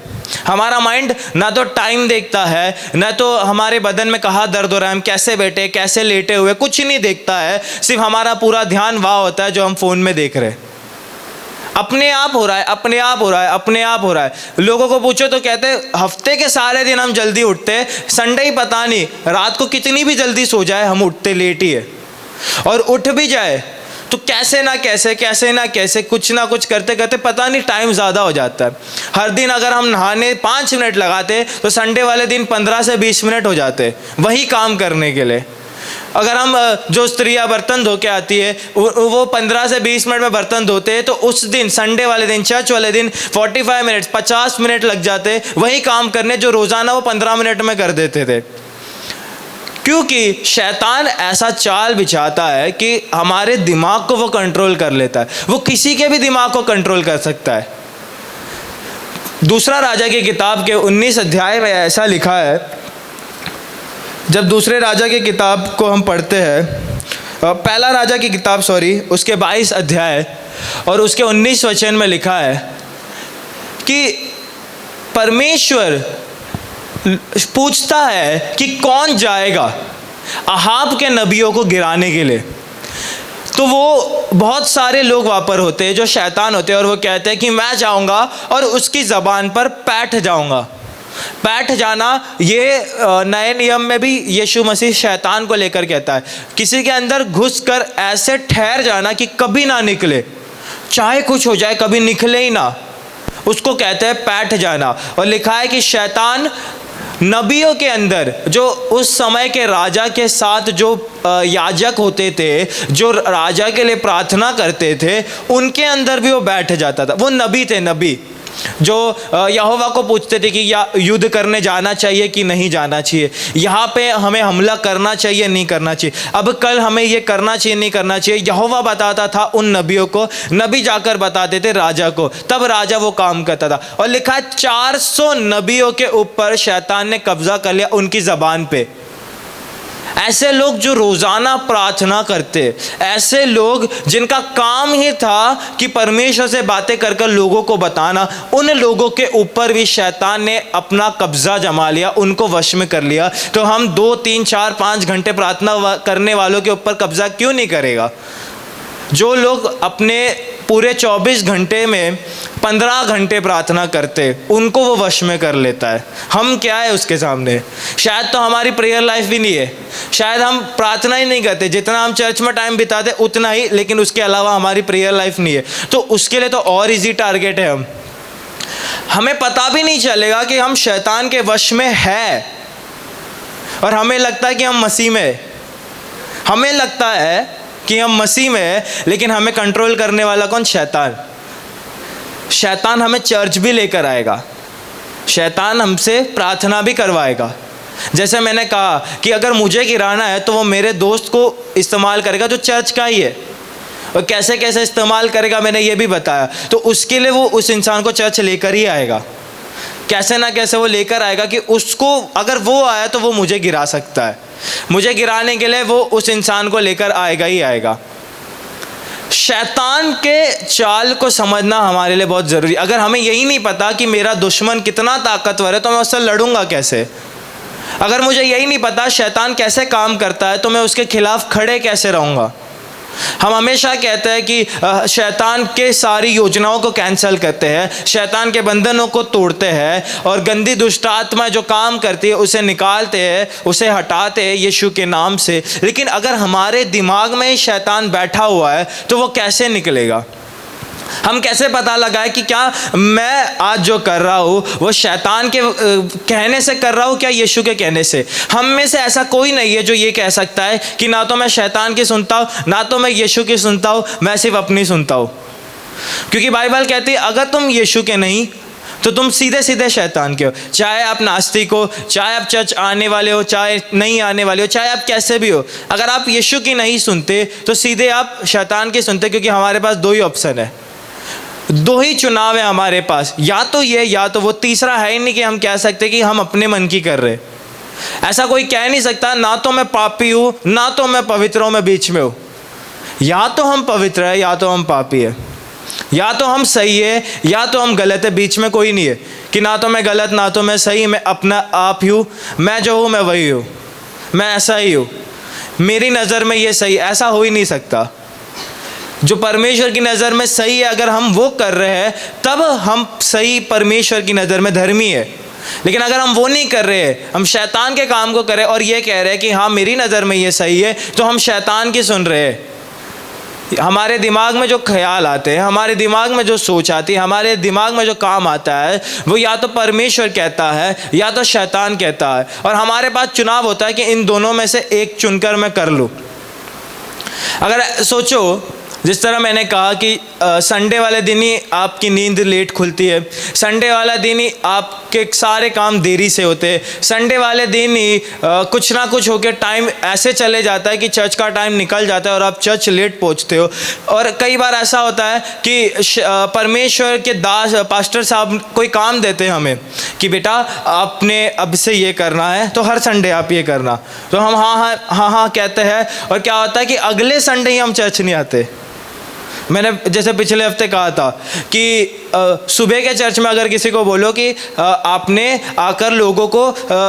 हमारा माइंड ना तो टाइम देखता है, ना तो हमारे बदन में कहाँ दर्द हो रहा है, हम कैसे बैठे, कैसे लेटे हुए, कुछ नहीं देखता है। सिर्फ हमारा पूरा ध्यान वहाँ होता है जो हम फ़ोन में देख रहे हैं। अपने आप हो रहा है, अपने आप हो रहा है, अपने आप हो रहा है। लोगों को पूछो तो कहते हैं हफ्ते के सारे दिन हम जल्दी उठते हैं, संडे ही पता नहीं, रात को कितनी भी जल्दी सो जाए हम उठते लेट ही है। और उठ भी जाए तो कैसे ना कैसे कुछ ना कुछ करते करते पता नहीं टाइम ज़्यादा हो जाता है। हर दिन अगर हम नहाने 5 मिनट लगाते तो संडे वाले दिन 15 से 20 मिनट हो जाते वही काम करने के लिए। अगर हम जो स्त्रियाँ बर्तन धो के आती है वो 15 से 20 मिनट में बर्तन धोते हैं, तो उस दिन संडे वाले दिन, चर्च वाले दिन 45 मिनट 50 मिनट लग जाते वही काम करने जो रोज़ाना वो 15 मिनट में कर देते थे। क्योंकि शैतान ऐसा चाल बिछाता है कि हमारे दिमाग को वो कंट्रोल कर लेता है। वो किसी के भी दिमाग को कंट्रोल कर सकता है। दूसरा राजा की किताब के 19 अध्याय में ऐसा लिखा है, जब दूसरे राजा की किताब को हम पढ़ते हैं, पहला राजा की किताब उसके 22 अध्याय और उसके 19 वचन में लिखा है कि परमेश्वर पूछता है कि कौन जाएगा अहाब के नबियों को गिराने के लिए। तो वो बहुत सारे लोग वहाँ पर होते हैं जो शैतान होते हैं, और वो कहते हैं कि मैं जाऊँगा और उसकी ज़बान पर बैठ जाऊँगा। बैठ जाना ये नए नियम में भी यीशु मसीह शैतान को लेकर कहता है, किसी के अंदर घुसकर ऐसे ठहर जाना कि कभी ना निकले, चाहे कुछ हो जाए कभी निकले ही ना, उसको कहते हैं बैठ जाना। और लिखा है कि शैतान नबियों के अंदर, जो उस समय के राजा के साथ जो याजक होते थे, जो राजा के लिए प्रार्थना करते थे, उनके अंदर भी वो बैठ जाता था। वो नबी थे, नबी जो यहोवा को पूछते थे कि या युद्ध करने जाना चाहिए कि नहीं जाना चाहिए, यहाँ पे हमें हमला करना चाहिए नहीं करना चाहिए, अब कल हमें ये करना चाहिए नहीं करना चाहिए। यहोवा बताता था उन नबियों को, नबी जाकर बताते थे राजा को, तब राजा वो काम करता था। और लिखा है 400 नबियों के ऊपर शैतान ने कब्जा कर लिया, उनकी ज़बान पे। ऐसे लोग जो रोज़ाना प्रार्थना करते, ऐसे लोग जिनका काम ही था कि परमेश्वर से बातें कर कर लोगों को बताना, उन लोगों के ऊपर भी शैतान ने अपना कब्ज़ा जमा लिया, उनको वश में कर लिया। तो हम 2, 3, 4, 5 घंटे प्रार्थना करने वालों के ऊपर कब्ज़ा क्यों नहीं करेगा? जो लोग अपने पूरे 24 घंटे में 15 घंटे प्रार्थना करते, उनको वो वश में कर लेता है। हम क्या है उसके सामने? शायद तो हमारी प्रेयर लाइफ भी नहीं है, शायद हम प्रार्थना ही नहीं करते, जितना हम चर्च में टाइम बिताते उतना ही, लेकिन उसके अलावा हमारी प्रेयर लाइफ नहीं है। तो उसके लिए तो और इजी टारगेट है। हमें पता भी नहीं चलेगा कि हम शैतान के वश में है, और हमें लगता है कि हम मसीह में, हमें लगता है कि हम मसीह में है, लेकिन हमें कंट्रोल करने वाला कौन? शैतान। शैतान हमें चर्च भी लेकर आएगा, शैतान हमसे प्रार्थना भी करवाएगा। जैसे मैंने कहा कि अगर मुझे गिराना है तो वो मेरे दोस्त को इस्तेमाल करेगा जो चर्च का ही है, और कैसे कैसे इस्तेमाल करेगा मैंने ये भी बताया। तो उसके लिए वो उस इंसान को चर्च लेकर ही आएगा, कैसे ना कैसे वो लेकर आएगा कि उसको, अगर वो आया तो वो मुझे गिरा सकता है, मुझे गिराने के लिए वो उस इंसान को लेकर आएगा ही आएगा। शैतान के चाल को समझना हमारे लिए बहुत ज़रूरी। अगर हमें यही नहीं पता कि मेरा दुश्मन कितना ताकतवर है तो मैं उससे लड़ूंगा कैसे? अगर मुझे यही नहीं पता शैतान कैसे काम करता है तो मैं उसके खिलाफ खड़े कैसे रहूँगा? हम हमेशा कहते हैं कि शैतान के सारी योजनाओं को कैंसिल करते हैं, शैतान के बंधनों को तोड़ते हैं, और गंदी दुष्ट आत्मा जो काम करती है उसे निकालते हैं, उसे हटाते हैं यीशु के नाम से। लेकिन अगर हमारे दिमाग में ही शैतान बैठा हुआ है तो वो कैसे निकलेगा? हम कैसे पता लगाए कि क्या मैं आज जो कर रहा हूँ वो शैतान के कहने से कर रहा हूँ, क्या यीशु के कहने से? हम में से ऐसा कोई नहीं है जो ये कह सकता है कि ना तो मैं शैतान की सुनता हूँ ना तो मैं यीशु की सुनता हूँ, मैं सिर्फ अपनी सुनता हूँ। क्योंकि बाइबल कहती है अगर तुम यीशु के नहीं तो तुम सीधे सीधे शैतान के हो। चाहे आप नास्तिक हो, चाहे आप चर्च आने वाले हो, चाहे नहीं आने वाले हो, चाहे आप कैसे भी हो, अगर आप यीशु की नहीं सुनते तो सीधे आप शैतान की सुनते। क्योंकि हमारे पास दो ही ऑप्शन है, दो ही चुनाव है हमारे पास, या तो ये या तो वो। तीसरा है ही नहीं कि हम कह सकते कि हम अपने मन की कर रहे। ऐसा कोई कह नहीं सकता ना तो मैं पापी हूँ ना तो मैं पवित्र हूँ, मैं बीच में हूँ। या तो हम पवित्र है या तो हम पापी है, या तो हम सही है या तो हम गलत है, बीच में कोई नहीं है कि ना तो मैं गलत ना तो मैं सही। मैं अपना आप ही हूँ, मैं जो हूँ मैं वही हूँ, मैं ऐसा ही हूँ, मेरी नज़र में ये सही। ऐसा हो ही नहीं सकता। जो परमेश्वर की नज़र में सही है अगर हम वो कर रहे हैं तब हम सही, परमेश्वर की नज़र में धर्मी है। लेकिन अगर हम वो नहीं कर रहे, हम शैतान के काम को कर रहे और ये कह रहे हैं कि हाँ मेरी नज़र में ये सही है, तो हम शैतान की सुन रहे हैं। हमारे दिमाग में जो ख्याल आते हैं, हमारे दिमाग में जो सोच आती है, हमारे दिमाग में जो काम आता है वो या तो परमेश्वर कहता है या तो शैतान कहता है, और हमारे पास चुनाव होता है कि इन दोनों में से एक चुनकर मैं कर लूँ। अगर सोचो, जिस तरह मैंने कहा कि संडे वाले दिन ही आपकी नींद लेट खुलती है, संडे वाला दिन ही आपके सारे काम देरी से होते हैं, संडे वाले दिन ही कुछ ना कुछ होकर टाइम ऐसे चले जाता है कि चर्च का टाइम निकल जाता है और आप चर्च लेट पहुंचते हो। और कई बार ऐसा होता है कि परमेश्वर के दास पास्टर साहब कोई काम देते हैं हमें कि बेटा आपने अब से ये करना है, तो हर संडे आप ये करना, तो हम हाँ कहते हैं, और क्या होता है कि अगले संडे ही हम चर्च नहीं आते। मैंने जैसे पिछले हफ्ते कहा था कि सुबह के चर्च में अगर किसी को बोलो कि आपने आकर लोगों को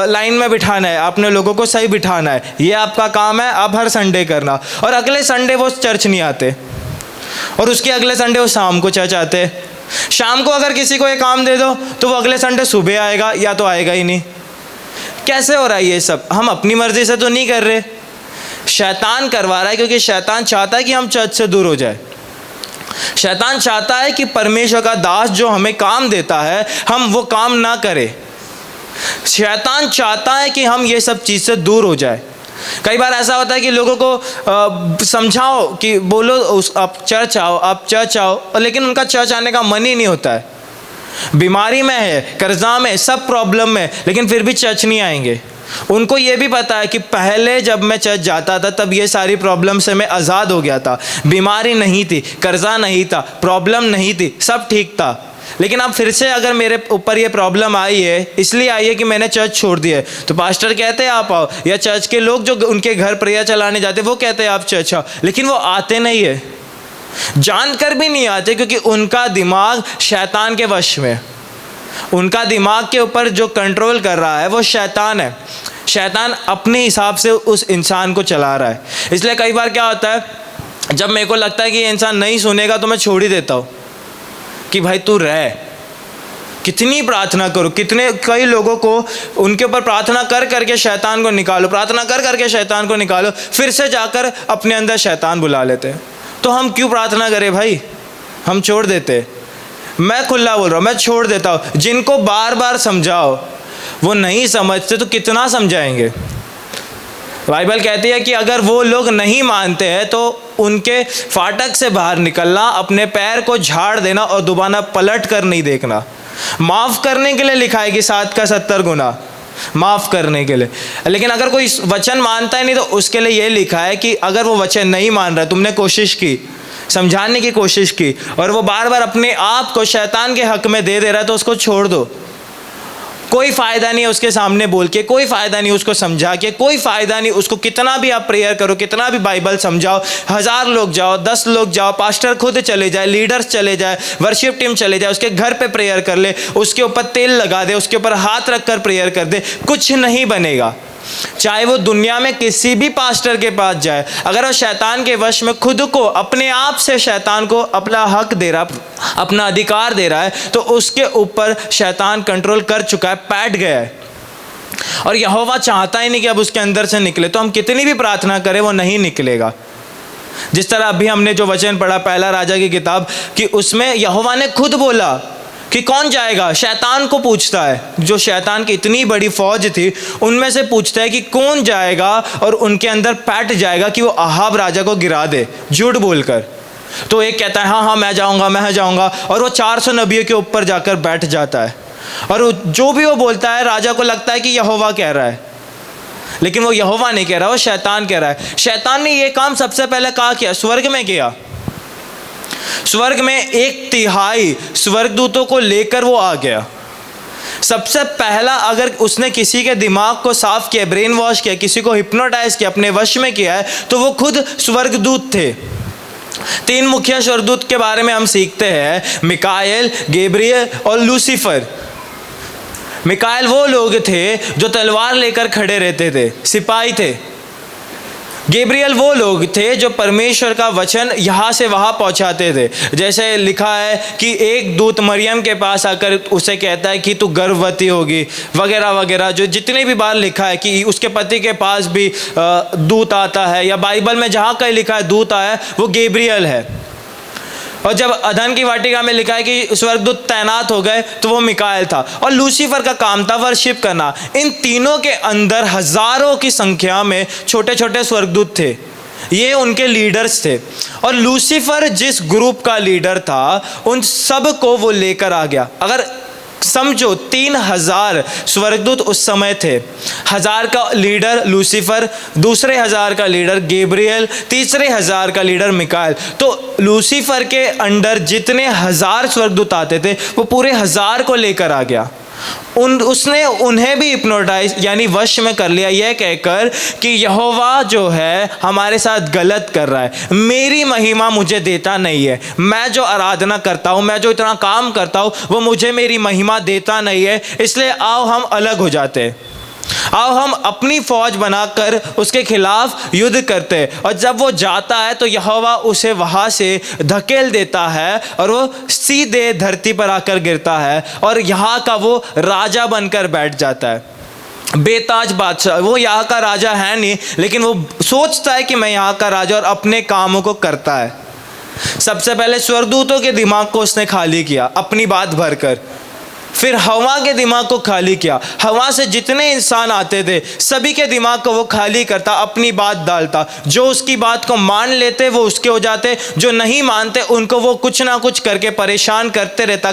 लाइन में बिठाना है, आपने लोगों को सही बिठाना है, ये आपका काम है, आप हर संडे करना, और अगले संडे वो चर्च नहीं आते, और उसके अगले संडे वो शाम को चर्च आते। शाम को अगर किसी को ये काम दे दो तो वो अगले संडे सुबह आएगा या तो आएगा ही नहीं। कैसे हो रहा है ये सब? हम अपनी मर्जी से तो नहीं कर रहे, शैतान करवा रहा है, क्योंकि शैतान चाहता है कि हम चर्च से दूर हो जाए। शैतान चाहता है कि परमेश्वर का दास जो हमें काम देता है हम वो काम ना करें। शैतान चाहता है कि हम ये सब चीज़ से दूर हो जाए। कई बार ऐसा होता है कि लोगों को समझाओ कि बोलो आप चर्च आओ, आप चर्च आओ, लेकिन उनका चर्च आने का मन ही नहीं होता है। बीमारी में है, कर्जा में, सब प्रॉब्लम में, लेकिन फिर भी चर्च नहीं आएंगे। उनको ये भी पता है कि पहले जब मैं चर्च जाता था तब ये सारी प्रॉब्लम से मैं आज़ाद हो गया था, बीमारी नहीं थी, कर्जा नहीं था, प्रॉब्लम नहीं थी, सब ठीक था। लेकिन अब फिर से अगर मेरे ऊपर ये प्रॉब्लम आई है, इसलिए आई है कि मैंने चर्च छोड़ दिया है, तो पास्टर कहते हैं आप आओ, या चर्च के लोग जो उनके घर प्रेयर चलाने जाते वो कहते हैं आप चर्च आओ, लेकिन वो आते नहीं है, जानकर भी नहीं आते, क्योंकि उनका दिमाग शैतान के वश में। उनका दिमाग के ऊपर जो कंट्रोल कर रहा है वो शैतान है। शैतान अपने हिसाब से उस इंसान को चला रहा है। इसलिए कई बार क्या होता है, जब मेरे को लगता है कि ये इंसान नहीं सुनेगा तो मैं छोड़ ही देता हूँ कि भाई तू रह, कितनी प्रार्थना करो, कई लोगों को उनके ऊपर प्रार्थना कर करके शैतान को निकालो, प्रार्थना कर करके शैतान को निकालो, फिर से जाकर अपने अंदर शैतान बुला लेते हैं। तो हम क्यों प्रार्थना करें भाई, हम छोड़ देते। मैं खुला बोल रहा हूँ, मैं छोड़ देता हूँ। जिनको बार बार समझाओ वो नहीं समझते तो कितना समझाएंगे। बाइबल कहती है कि अगर वो लोग नहीं मानते हैं तो उनके फाटक से बाहर निकलना, अपने पैर को झाड़ देना और दोबारा पलट कर नहीं देखना। माफ़ करने के लिए लिखा है कि 7 का 70 गुना माफ़ करने के लिए। लेकिन अगर कोई वचन मानता ही नहीं तो उसके लिए ये लिखा है कि अगर वो वचन नहीं मान रहा, तुमने कोशिश की, समझाने की कोशिश की और वो बार बार अपने आप को शैतान के हक में दे रहा है तो उसको छोड़ दो। कोई फ़ायदा नहीं है उसके सामने बोल के, कोई फ़ायदा नहीं उसको समझा के, कोई फ़ायदा नहीं उसको कितना भी आप प्रेयर करो, कितना भी बाइबल समझाओ, 1000 लोग जाओ, 10 लोग जाओ, पास्टर खुद चले जाए, लीडर्स चले जाए, वर्शिप टीम चले जाए, उसके घर पे प्रेयर कर ले, उसके ऊपर तेल लगा दे, उसके ऊपर हाथ रख कर प्रेयर कर दे, कुछ नहीं बनेगा। चाहे वो दुनिया में किसी भी पास्टर के पास जाए, अगर वो शैतान के वश में खुद को अपने आप से शैतान को अपना हक दे रहा, अपना अधिकार दे रहा है, तो उसके ऊपर शैतान कंट्रोल कर चुका है, बैठ गया है। और यहोवा चाहता ही नहीं कि अब उसके अंदर से निकले, तो हम कितनी भी प्रार्थना करें वो नहीं निकलेगा। जिस तरह अभी हमने जो वचन पढ़ा पहला राजा की किताब कि उसमें यहोवा ने खुद बोला कि कौन जाएगा, शैतान को पूछता है, जो शैतान की इतनी बड़ी फौज थी उनमें से पूछता है कि कौन जाएगा और उनके अंदर पैठ जाएगा कि वो अहाब राजा को गिरा दे झूठ बोलकर। तो एक कहता है हाँ मैं जाऊंगा, और वो 400 नबियों के ऊपर जाकर बैठ जाता है, और जो भी वो बोलता है राजा को लगता है कि यहोवा कह रहा है, लेकिन वो यहोवा नहीं कह रहा, वो शैतान कह रहा है। शैतान ने ये काम सबसे पहले कहाँ किया? स्वर्ग में किया। स्वर्ग में 1/3 स्वर्गदूतों को लेकर वो आ गया। सबसे पहला अगर उसने किसी के दिमाग को साफ किया, ब्रेन वॉश किया, किसी को हिप्नोटाइज किया, अपने वश में किया है, तो वो खुद स्वर्गदूत थे। 3 मुख्य स्वर्गदूत के बारे में हम सीखते हैं, मिकाएल, गैब्रियल और लूसीफर। मिकाएल वो लोग थे जो तलवार लेकर खड़े रहते थे, सिपाही थे। गैब्रियल वो लोग थे जो परमेश्वर का वचन यहाँ से वहाँ पहुँचाते थे। जैसे लिखा है कि एक दूत मरियम के पास आकर उसे कहता है कि तू गर्भवती होगी, वगैरह वगैरह, जो जितने भी बार लिखा है कि उसके पति के पास भी दूत आता है, या बाइबल में जहाँ कहीं लिखा है दूत आया, वो गैब्रियल है। और जब अदन की वाटिका में लिखा है कि स्वर्गदूत तैनात हो गए, तो वो मिकाएल था। और लूसीफर का काम था वर्शिप करना। इन तीनों के अंदर हजारों की संख्या में छोटे छोटे स्वर्गदूत थे, ये उनके लीडर्स थे। और लूसीफर जिस ग्रुप का लीडर था उन सब को वो लेकर आ गया। अगर समझो 3000 स्वर्गदूत उस समय थे। 1000 का लीडर लूसीफर, दूसरे 1000 का लीडर गैब्रियल, तीसरे 1000 का लीडर मिकाएल। तो लूसीफर के अंडर जितने 1000 स्वर्गदूत आते थे वो पूरे 1000 को लेकर आ गया। उसने उन्हें भी हिप्नोटाइज यानी वश में कर लिया, यह कहकर कि यहोवा जो है हमारे साथ गलत कर रहा है, मेरी महिमा मुझे देता नहीं है, मैं जो आराधना करता हूँ, मैं जो इतना काम करता हूँ, वो मुझे मेरी महिमा देता नहीं है, इसलिए आओ हम अलग हो जाते हैं, आओ हम अपनी फौज बनाकर उसके खिलाफ युद्ध करते हैं। और जब वो जाता है तो यहोवा उसे वहाँ से धकेल देता है और वो सीधे धरती पर आकर गिरता है और यहाँ का वो राजा बनकर बैठ जाता है। बेताज बादशाह, वो यहाँ का राजा है नहीं, लेकिन वो सोचता है कि मैं यहाँ का राजा, और अपने कामों को करता है। सबसे पहले स्वर्गदूतों के दिमाग को उसने खाली किया अपनी बात भरकर, फिर हवा के दिमाग को खाली किया। हवा से जितने इंसान आते थे सभी के दिमाग को वो खाली करता, अपनी बात डालता। जो उसकी बात को मान लेते वो उसके हो जाते, जो नहीं मानते उनको वो कुछ ना कुछ करके परेशान करते रहता,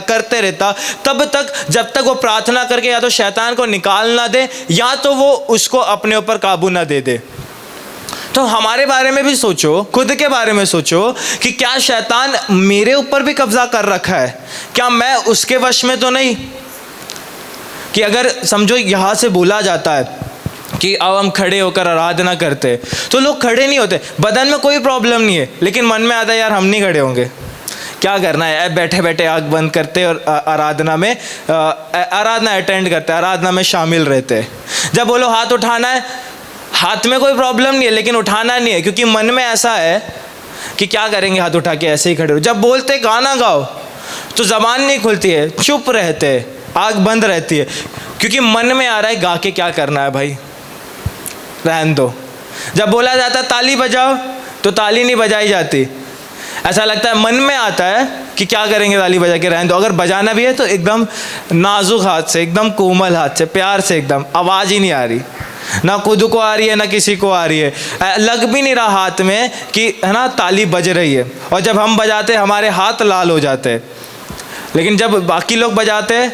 तब तक जब तक वो प्रार्थना करके या तो शैतान को निकाल ना दे या तो वो उसको अपने ऊपर काबू ना दे दे। तो हमारे बारे में भी सोचो, खुद के बारे में सोचो कि क्या शैतान मेरे ऊपर भी कब्जा कर रखा है? क्या मैं उसके वश में तो नहीं? कि अगर समझो यहाँ से बोला जाता है कि अब हम खड़े होकर आराधना करते, तो लोग खड़े नहीं होते। बदन में कोई प्रॉब्लम नहीं है, लेकिन मन में आता है यार हम नहीं खड़े होंगे, क्या करना है, बैठे बैठे आँख बंद करते और आराधना अटेंड करते, आराधना में शामिल रहते। जब बोलो हाथ उठाना है, हाथ में कोई प्रॉब्लम नहीं है, लेकिन उठाना नहीं है, क्योंकि मन में ऐसा है कि क्या करेंगे हाथ उठा के, ऐसे ही खड़े हो। जब बोलते गाना गाओ तो जबान नहीं खुलती है, चुप रहते, आँख बंद रहती है, क्योंकि मन में आ रहा है गा के क्या करना है भाई, रहन दो। जब बोला जाता है ताली बजाओ तो ताली नहीं बजाई जाती, ऐसा लगता है मन में आता है कि क्या करेंगे ताली बजा के, रहन दो। अगर बजाना भी है तो एकदम नाजुक हाथ से, एकदम कोमल हाथ से, प्यार से, एकदम आवाज़ ही नहीं आ रही। ना खुद को आ रही है ना किसी को आ रही है, लग भी नहीं रहा हाथ में कि है ना ताली बज रही है। और जब हम बजाते हमारे हाथ लाल हो जाते, लेकिन जब बाकी लोग बजाते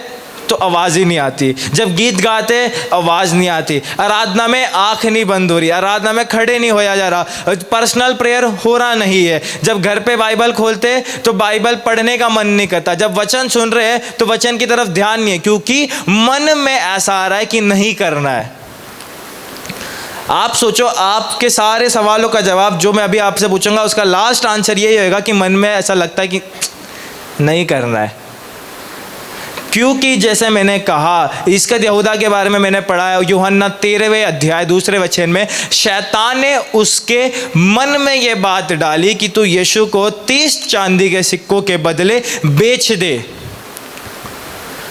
तो आवाज़ ही नहीं आती, जब गीत गाते आवाज़ नहीं आती, आराधना में आँख नहीं बंद हो रही, आराधना में खड़े नहीं होया जा रहा, पर्सनल प्रेयर हो रहा नहीं है, जब घर पे बाइबल खोलते तो बाइबल पढ़ने का मन नहीं करता, जब वचन सुन रहे हैं तो वचन की तरफ ध्यान नहीं है, क्योंकि मन में ऐसा आ रहा है कि नहीं करना है। आप सोचो, आपके सारे सवालों का जवाब जो मैं अभी आपसे पूछूंगा उसका लास्ट आंसर यही होगा कि मन में ऐसा लगता है कि नहीं करना है। क्योंकि जैसे मैंने कहा, इसका यहूदा के बारे में मैंने पढ़ा है, यूहन्ना 13वें अध्याय 2 वचन में, शैतान ने उसके मन में ये बात डाली कि तू यीशु को 30 चांदी के सिक्कों के बदले बेच दे।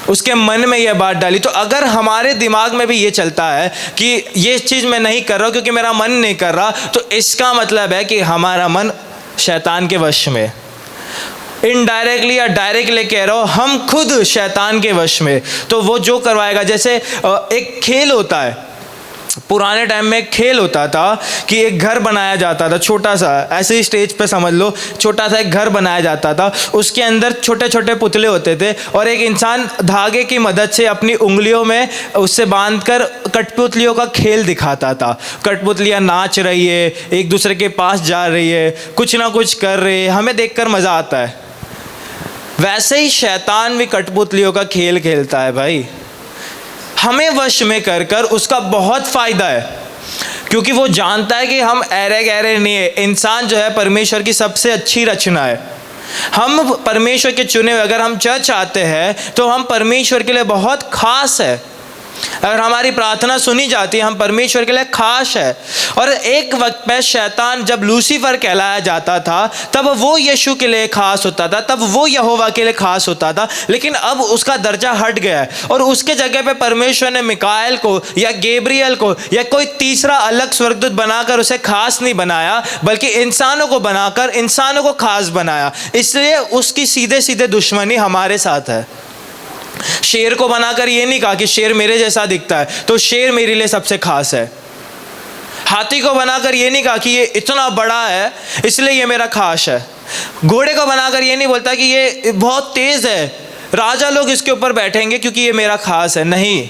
उसके मन में यह बात डाली। तो अगर हमारे दिमाग में भी ये चलता है कि ये चीज़ मैं नहीं कर रहा हूँ क्योंकि मेरा मन नहीं कर रहा, तो इसका मतलब है कि हमारा मन शैतान के वश में। इनडायरेक्टली या डायरेक्टली कह रहा हो, हम खुद शैतान के वश में। तो वो जो करवाएगा, जैसे एक खेल होता है, पुराने टाइम में एक खेल होता था कि एक घर बनाया जाता था, छोटा सा, ऐसे ही स्टेज पे समझ लो, छोटा सा एक घर बनाया जाता था, उसके अंदर छोटे छोटे पुतले होते थे और एक इंसान धागे की मदद से अपनी उंगलियों में उससे बांधकर कठपुतलियों का खेल दिखाता था। कठपुतलियाँ नाच रही है, एक दूसरे के पास जा रही है, कुछ ना कुछ कर रही है, हमें देखकर मज़ा आता है। वैसे ही शैतान भी कठपुतलियों का खेल खेलता है भाई, हमें वश में कर कर उसका बहुत फ़ायदा है, क्योंकि वो जानता है कि हम ऐरे गहरे नहीं है। इंसान जो है परमेश्वर की सबसे अच्छी रचना है, हम परमेश्वर के चुने हुए। अगर हम चर्च आते हैं तो हम परमेश्वर के लिए बहुत खास है, अगर हमारी प्रार्थना सुनी जाती है हम परमेश्वर के लिए खास है। और एक वक्त पे शैतान जब लूसीफर कहलाया जाता था तब वो यीशु के लिए खास होता था, तब वो यहोवा के लिए खास होता था, लेकिन अब उसका दर्जा हट गया है और उसके जगह पे परमेश्वर ने मिकाएल को या गैब्रियल को या कोई तीसरा अलग स्वर्गदूत बनाकर उसे खास नहीं बनाया, बल्कि इंसानों को बनाकर इंसानों को खास बनाया। इसलिए उसकी सीधे सीधे दुश्मनी हमारे साथ है। शेर को बनाकर ये नहीं कहा कि शेर मेरे जैसा दिखता है तो शेर मेरे लिए सबसे खास है। हाथी को बनाकर ये नहीं कहा कि ये इतना बड़ा है इसलिए ये मेरा खास है। घोड़े को बनाकर ये नहीं बोलता कि ये बहुत तेज है, राजा लोग इसके ऊपर बैठेंगे क्योंकि ये मेरा खास है। नहीं,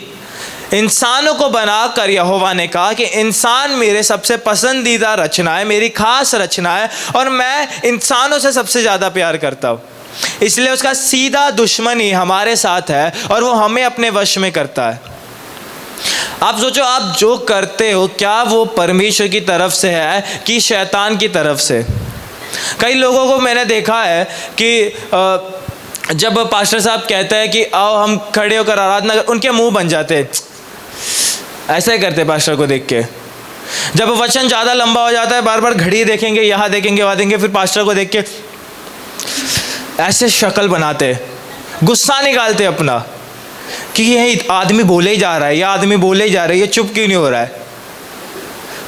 इंसानों को बनाकर यहोवा ने कहा कि इंसान मेरे सबसे पसंदीदा रचना है, मेरी खास रचना है और मैं इंसानों से सबसे ज़्यादा प्यार करता हूँ। इसलिए उसका सीधा दुश्मनी हमारे साथ है और वो हमें अपने वश में करता है। आप सोचो, आप जो करते हो क्या वो परमेश्वर की तरफ से है कि शैतान की तरफ से? कई लोगों को मैंने देखा है कि जब पास्टर साहब कहते हैं कि आओ हम खड़े होकर आराधना कर, उनके मुंह बन जाते हैं, ऐसा ही करते पास्टर को देख के। जब वचन ज़्यादा लंबा हो जाता है बार बार घड़ी देखेंगे, यहाँ देखेंगे, वहाँ देखेंगे, फिर पास्टर को देख के ऐसे शक्ल बनाते, गुस्सा निकालते अपना कि ये आदमी बोले ही जा रहा है, ये आदमी बोले ही जा रहा है, ये चुप क्यों नहीं हो रहा है।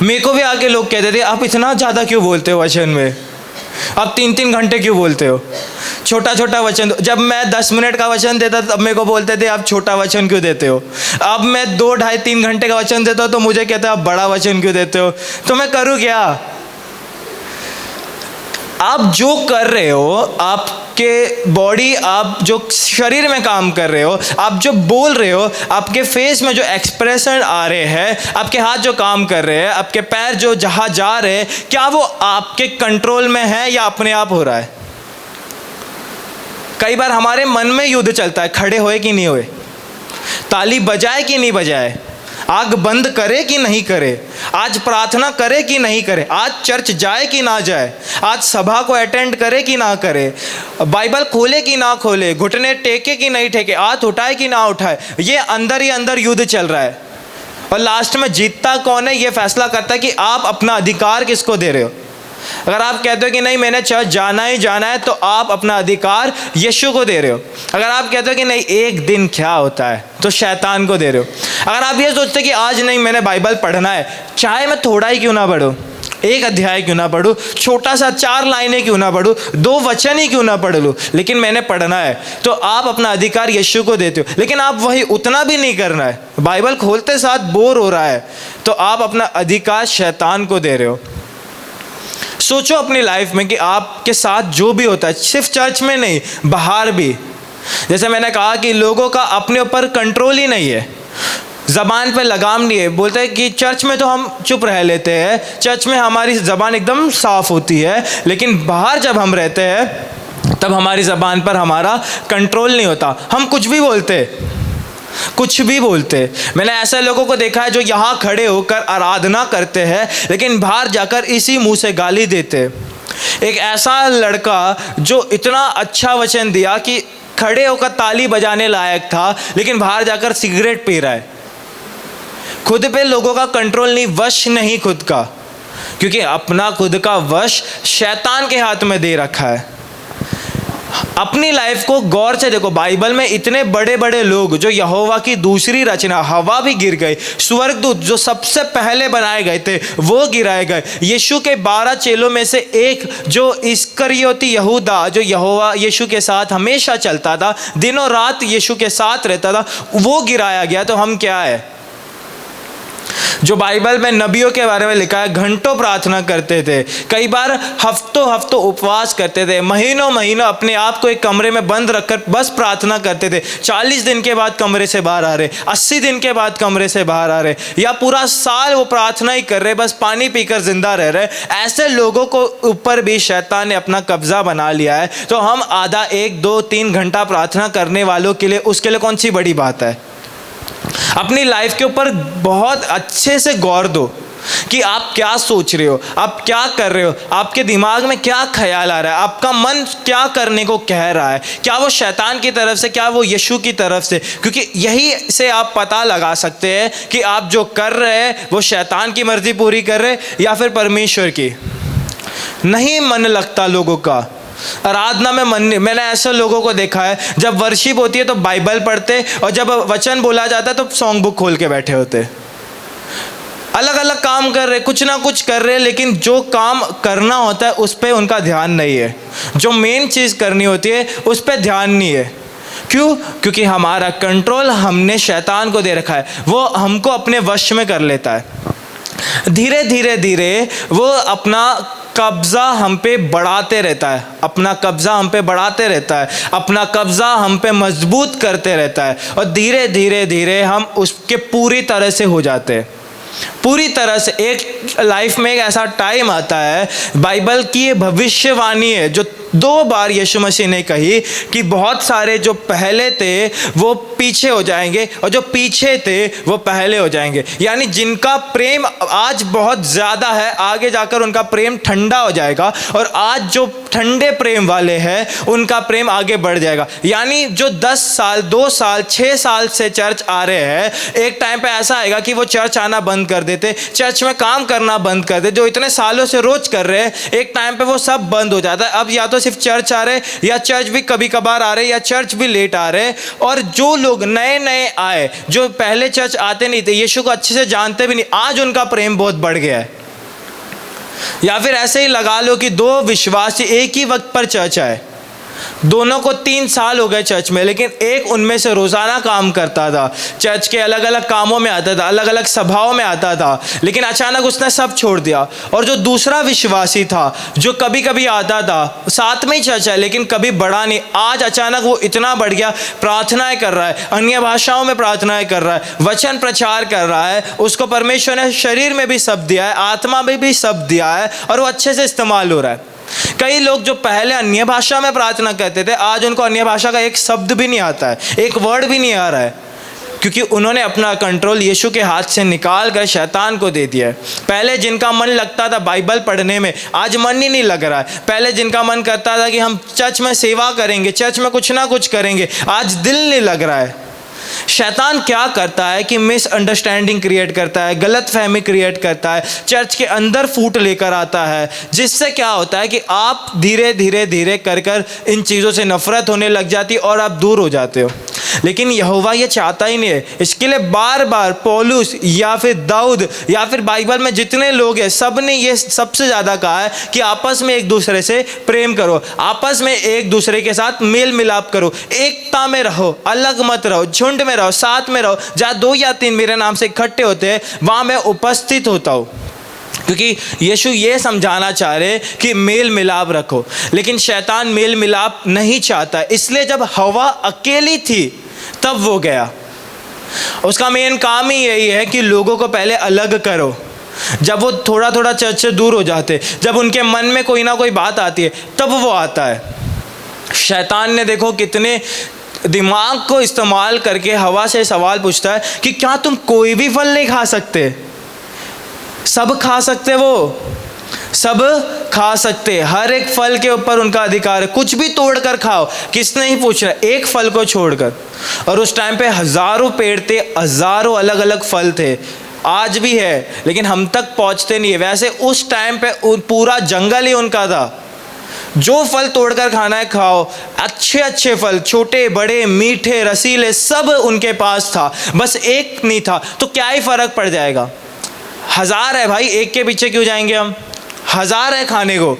मेरे को भी आके लोग कहते थे आप इतना ज़्यादा क्यों बोलते हो वचन में, आप 3-3 घंटे क्यों बोलते हो, छोटा छोटा वचन। जब मैं 10 मिनट का वचन देता तब मेरे को बोलते थे आप छोटा वचन क्यों देते हो। अब मैं 2, 2.5, 3 घंटे का वचन देता हूँ तो मुझे कहते हैं आप बड़ा वचन क्यों देते हो। तो मैं करूँ क्या? आप जो कर रहे हो, आपके बॉडी, आप जो शरीर में काम कर रहे हो, आप जो बोल रहे हो, आपके फेस में जो एक्सप्रेशन आ रहे हैं, आपके हाथ जो काम कर रहे हैं, आपके पैर जो जहाँ जा रहे हैं, क्या वो आपके कंट्रोल में है या अपने आप हो रहा है? कई बार हमारे मन में युद्ध चलता है, खड़े होए कि नहीं होए, ताली बजाए कि नहीं बजाए, आग बंद करे कि नहीं करे, आज प्रार्थना करे कि नहीं करे, आज चर्च जाए कि ना जाए, आज सभा को अटेंड करे कि ना करे, बाइबल खोले कि ना खोले, घुटने टेके कि नहीं टेके, हाथ उठाए कि ना उठाए। ये अंदर ही अंदर युद्ध चल रहा है और लास्ट में जीतता कौन है ये फैसला करता है कि आप अपना अधिकार किसको दे रहे हो। अगर आप कहते हो कि नहीं मैंने चर्च जाना ही जाना है तो आप अपना अधिकार यीशु को दे रहे हो। अगर आप कहते हो कि नहीं एक दिन क्या होता है तो शैतान को दे रहे हो। अगर आप ये सोचते कि आज नहीं मैंने बाइबल पढ़ना है, चाहे मैं थोड़ा ही क्यों ना पढूं, एक अध्याय क्यों ना पढूं, छोटा सा 4 लाइनें क्यों ना पढूं, 2 वचन ही क्यों ना पढ़ लूं, लेकिन मैंने पढ़ना है। तो आप अपना अधिकार यीशु को देते हो, लेकिन आप वही उतना भी नहीं करना है। बाइबल खोलते साथ बोर हो रहा है तो आप अपना अधिकार शैतान को दे रहे हो। सोचो अपनी लाइफ में कि आपके साथ जो भी होता है, सिर्फ चर्च में नहीं, बाहर भी। जैसे मैंने कहा कि लोगों का अपने ऊपर कंट्रोल ही नहीं है, ज़बान पे लगाम नहीं है। बोलते हैं कि चर्च में तो हम चुप रह लेते हैं, चर्च में हमारी ज़बान एकदम साफ होती है, लेकिन बाहर जब हम रहते हैं तब हमारी ज़बान पर हमारा कंट्रोल नहीं होता, हम कुछ भी बोलते, कुछ भी बोलते। मैंने ऐसे लोगों को देखा है जो यहाँ खड़े होकर आराधना करते हैं लेकिन बाहर जाकर इसी मुंह से गाली देते। एक ऐसा लड़का जो इतना अच्छा वचन दिया कि खड़े होकर ताली बजाने लायक था, लेकिन बाहर जाकर सिगरेट पी रहा है। खुद पे लोगों का कंट्रोल नहीं, वश नहीं खुद का, क्योंकि अपना खुद का वश शैतान के हाथ में दे रखा है। अपनी लाइफ को गौर से देखो। बाइबल में इतने बड़े बड़े लोग जो यहोवा की दूसरी रचना, हवा भी गिर गई, स्वर्गदूत जो सबसे पहले बनाए गए थे वो गिराए गए, यीशु के 12 चेलों में से एक जो इस्करियोती यहूदा, जो यहोवा यीशु के साथ हमेशा चलता था, दिनों रात यीशु के साथ रहता था, वो गिराया गया। तो हम क्या है? जो बाइबल में नबियों के बारे में लिखा है, घंटों प्रार्थना करते थे, कई बार हफ्तों हफ्तों उपवास करते थे, महीनों महीनों अपने आप को एक कमरे में बंद रखकर बस प्रार्थना करते थे। 40 दिन के बाद कमरे से बाहर आ रहे, 80 दिन के बाद कमरे से बाहर आ रहे, या पूरा साल वो प्रार्थना ही कर रहे, बस पानी पीकर जिंदा रह रहे। ऐसे लोगों को ऊपर भी शैतान ने अपना कब्जा बना लिया है। तो हम आधा 1, 2, 3 घंटा प्रार्थना करने वालों के लिए, उसके लिए कौन सी बड़ी बात है? अपनी लाइफ के ऊपर बहुत अच्छे से गौर दो कि आप क्या सोच रहे हो, आप क्या कर रहे हो, आपके दिमाग में क्या ख्याल आ रहा है, आपका मन क्या करने को कह रहा है, क्या वो शैतान की तरफ से, क्या वो यीशु की तरफ से। क्योंकि यही से आप पता लगा सकते हैं कि आप जो कर रहे हैं वो शैतान की मर्जी पूरी कर रहे या फिर परमेश्वर की। नहीं मन लगता लोगों का आराधना में, मन नहीं। मैंने ऐसे लोगों को देखा है, जब वर्शिप होती है तो बाइबल पढ़ते, और जब वचन बोला जाता है तो सॉन्ग बुक खोल के बैठे होते। अलग अलग काम कर रहे, कुछ ना कुछ कर रहे, लेकिन जो काम करना होता है उस पर उनका ध्यान नहीं है, जो मेन चीज़ करनी होती है उस पर ध्यान नहीं है। क्यों? क्योंकि हमारा कंट्रोल हमने शैतान को दे रखा है, वो हमको अपने वश में कर लेता है। धीरे धीरे धीरे वो अपना कब्जा हम पे बढ़ाते रहता है, अपना कब्जा हम पे बढ़ाते रहता है, अपना कब्जा हम पे मजबूत करते रहता है, और धीरे धीरे धीरे हम उसके पूरी तरह से हो जाते हैं। पूरी तरह से एक लाइफ में एक ऐसा टाइम आता है, बाइबल की ये भविष्यवाणी है जो 2 बार यीशु मसीह ने कही कि बहुत सारे जो पहले थे वो पीछे हो जाएंगे और जो पीछे थे वो पहले हो जाएंगे। यानी जिनका प्रेम आज बहुत ज़्यादा है, आगे जाकर उनका प्रेम ठंडा हो जाएगा, और आज जो ठंडे प्रेम वाले हैं उनका प्रेम आगे बढ़ जाएगा। यानी जो 10 साल, 2 साल, 6 साल से चर्च आ रहे हैं, एक टाइम पे ऐसा आएगा कि वो चर्च आना बंद कर देते, चर्च में काम करना बंद कर दे। जो इतने सालों से रोज कर रहे हैं, एक टाइम पे वो सब बंद हो जाता है। अब या तो सिर्फ चर्च आ रहे, या चर्च भी कभी कभार आ रहे, या चर्च भी लेट आ रहे। और जो लोग नए नए आए, जो पहले चर्च आते नहीं थे, यीशु को अच्छे से जानते भी नहीं, आज उनका प्रेम बहुत बढ़ गया है। या फिर ऐसे ही लगा लो कि 2 विश्वासी एक ही वक्त पर चर्च आए, दोनों को 3 साल हो गए चर्च में, लेकिन एक उनमें से रोज़ाना काम करता था, चर्च के अलग अलग कामों में आता था, अलग अलग सभाओं में आता था, लेकिन अचानक उसने सब छोड़ दिया। और जो दूसरा विश्वासी था जो कभी कभी आता था, साथ में ही चर्च है लेकिन कभी बढ़ा नहीं, आज अचानक वो इतना बढ़ गया, प्रार्थनाएं कर रहा है, अन्य भाषाओं में प्रार्थनाएं कर रहा है, वचन प्रचार कर रहा है, उसको परमेश्वर ने शरीर में भी सब दिया है, आत्मा में भी सब दिया है, और वो अच्छे से इस्तेमाल हो रहा है। कई लोग जो पहले अन्य भाषा में प्रार्थना करते थे, आज उनको अन्य भाषा का एक शब्द भी नहीं आता है, एक वर्ड भी नहीं आ रहा है, क्योंकि उन्होंने अपना कंट्रोल यीशु के हाथ से निकाल कर शैतान को दे दिया है। पहले जिनका मन लगता था बाइबल पढ़ने में, आज मन ही नहीं लग रहा है। पहले जिनका मन करता था कि हम चर्च में सेवा करेंगे, चर्च में कुछ ना कुछ करेंगे, आज दिल नहीं लग रहा है। शैतान क्या करता है कि मिसअंडरस्टैंडिंग क्रिएट करता है, गलत फहमी क्रिएट करता है, चर्च के अंदर फूट लेकर आता है, जिससे क्या होता है कि आप धीरे धीरे धीरे कर इन चीज़ों से नफरत होने लग जाती और आप दूर हो जाते हो। लेकिन यहोवा ये चाहता ही नहीं है। इसके लिए बार बार पौलुस या फिर दाऊद या फिर बाइबल में जितने लोग हैं सब ने ये सबसे ज़्यादा कहा है कि आपस में एक दूसरे से प्रेम करो, आपस में एक दूसरे के साथ मेल मिलाप करो, एकता में रहो, अलग मत रहो, झुंड में रहो, साथ में रहो। जहाँ 2 या 3 मेरे नाम से इकट्ठे होते हैं वहाँ मैं उपस्थित होता हूँ। क्योंकि यीशु ये समझाना चाह रहे कि मेल मिलाप रखो, लेकिन शैतान मेल मिलाप नहीं चाहता। इसलिए जब हवा अकेली थी तब वो गया। उसका मेन काम ही यही है कि लोगों को पहले अलग करो। जब वो थोड़ा थोड़ा चर्च से दूर हो जाते, जब उनके मन में कोई ना कोई बात आती है, तब वो आता है। शैतान ने देखो कितने दिमाग को इस्तेमाल करके हवा से सवाल पूछता है कि क्या तुम कोई भी फल नहीं खा सकते? सब खा सकते, वो सब खा सकते, हर एक फल के ऊपर उनका अधिकार है, कुछ भी तोड़ कर खाओ, किसने नहीं पूछ रहा, एक फल को छोड़कर। और उस टाइम पे हजारों पेड़ थे, हजारों अलग अलग फल थे, आज भी है, लेकिन हम तक पहुंचते नहीं है। वैसे उस टाइम पे पूरा जंगल ही उनका था। जो फल तोड़कर खाना है खाओ, अच्छे अच्छे फल, छोटे बड़े मीठे रसीले, सब उनके पास था, बस एक नहीं था। तो क्या ही फर्क पड़ जाएगा? 1000 है भाई, एक के पीछे क्यों जाएंगे हम? 1000 है खाने को,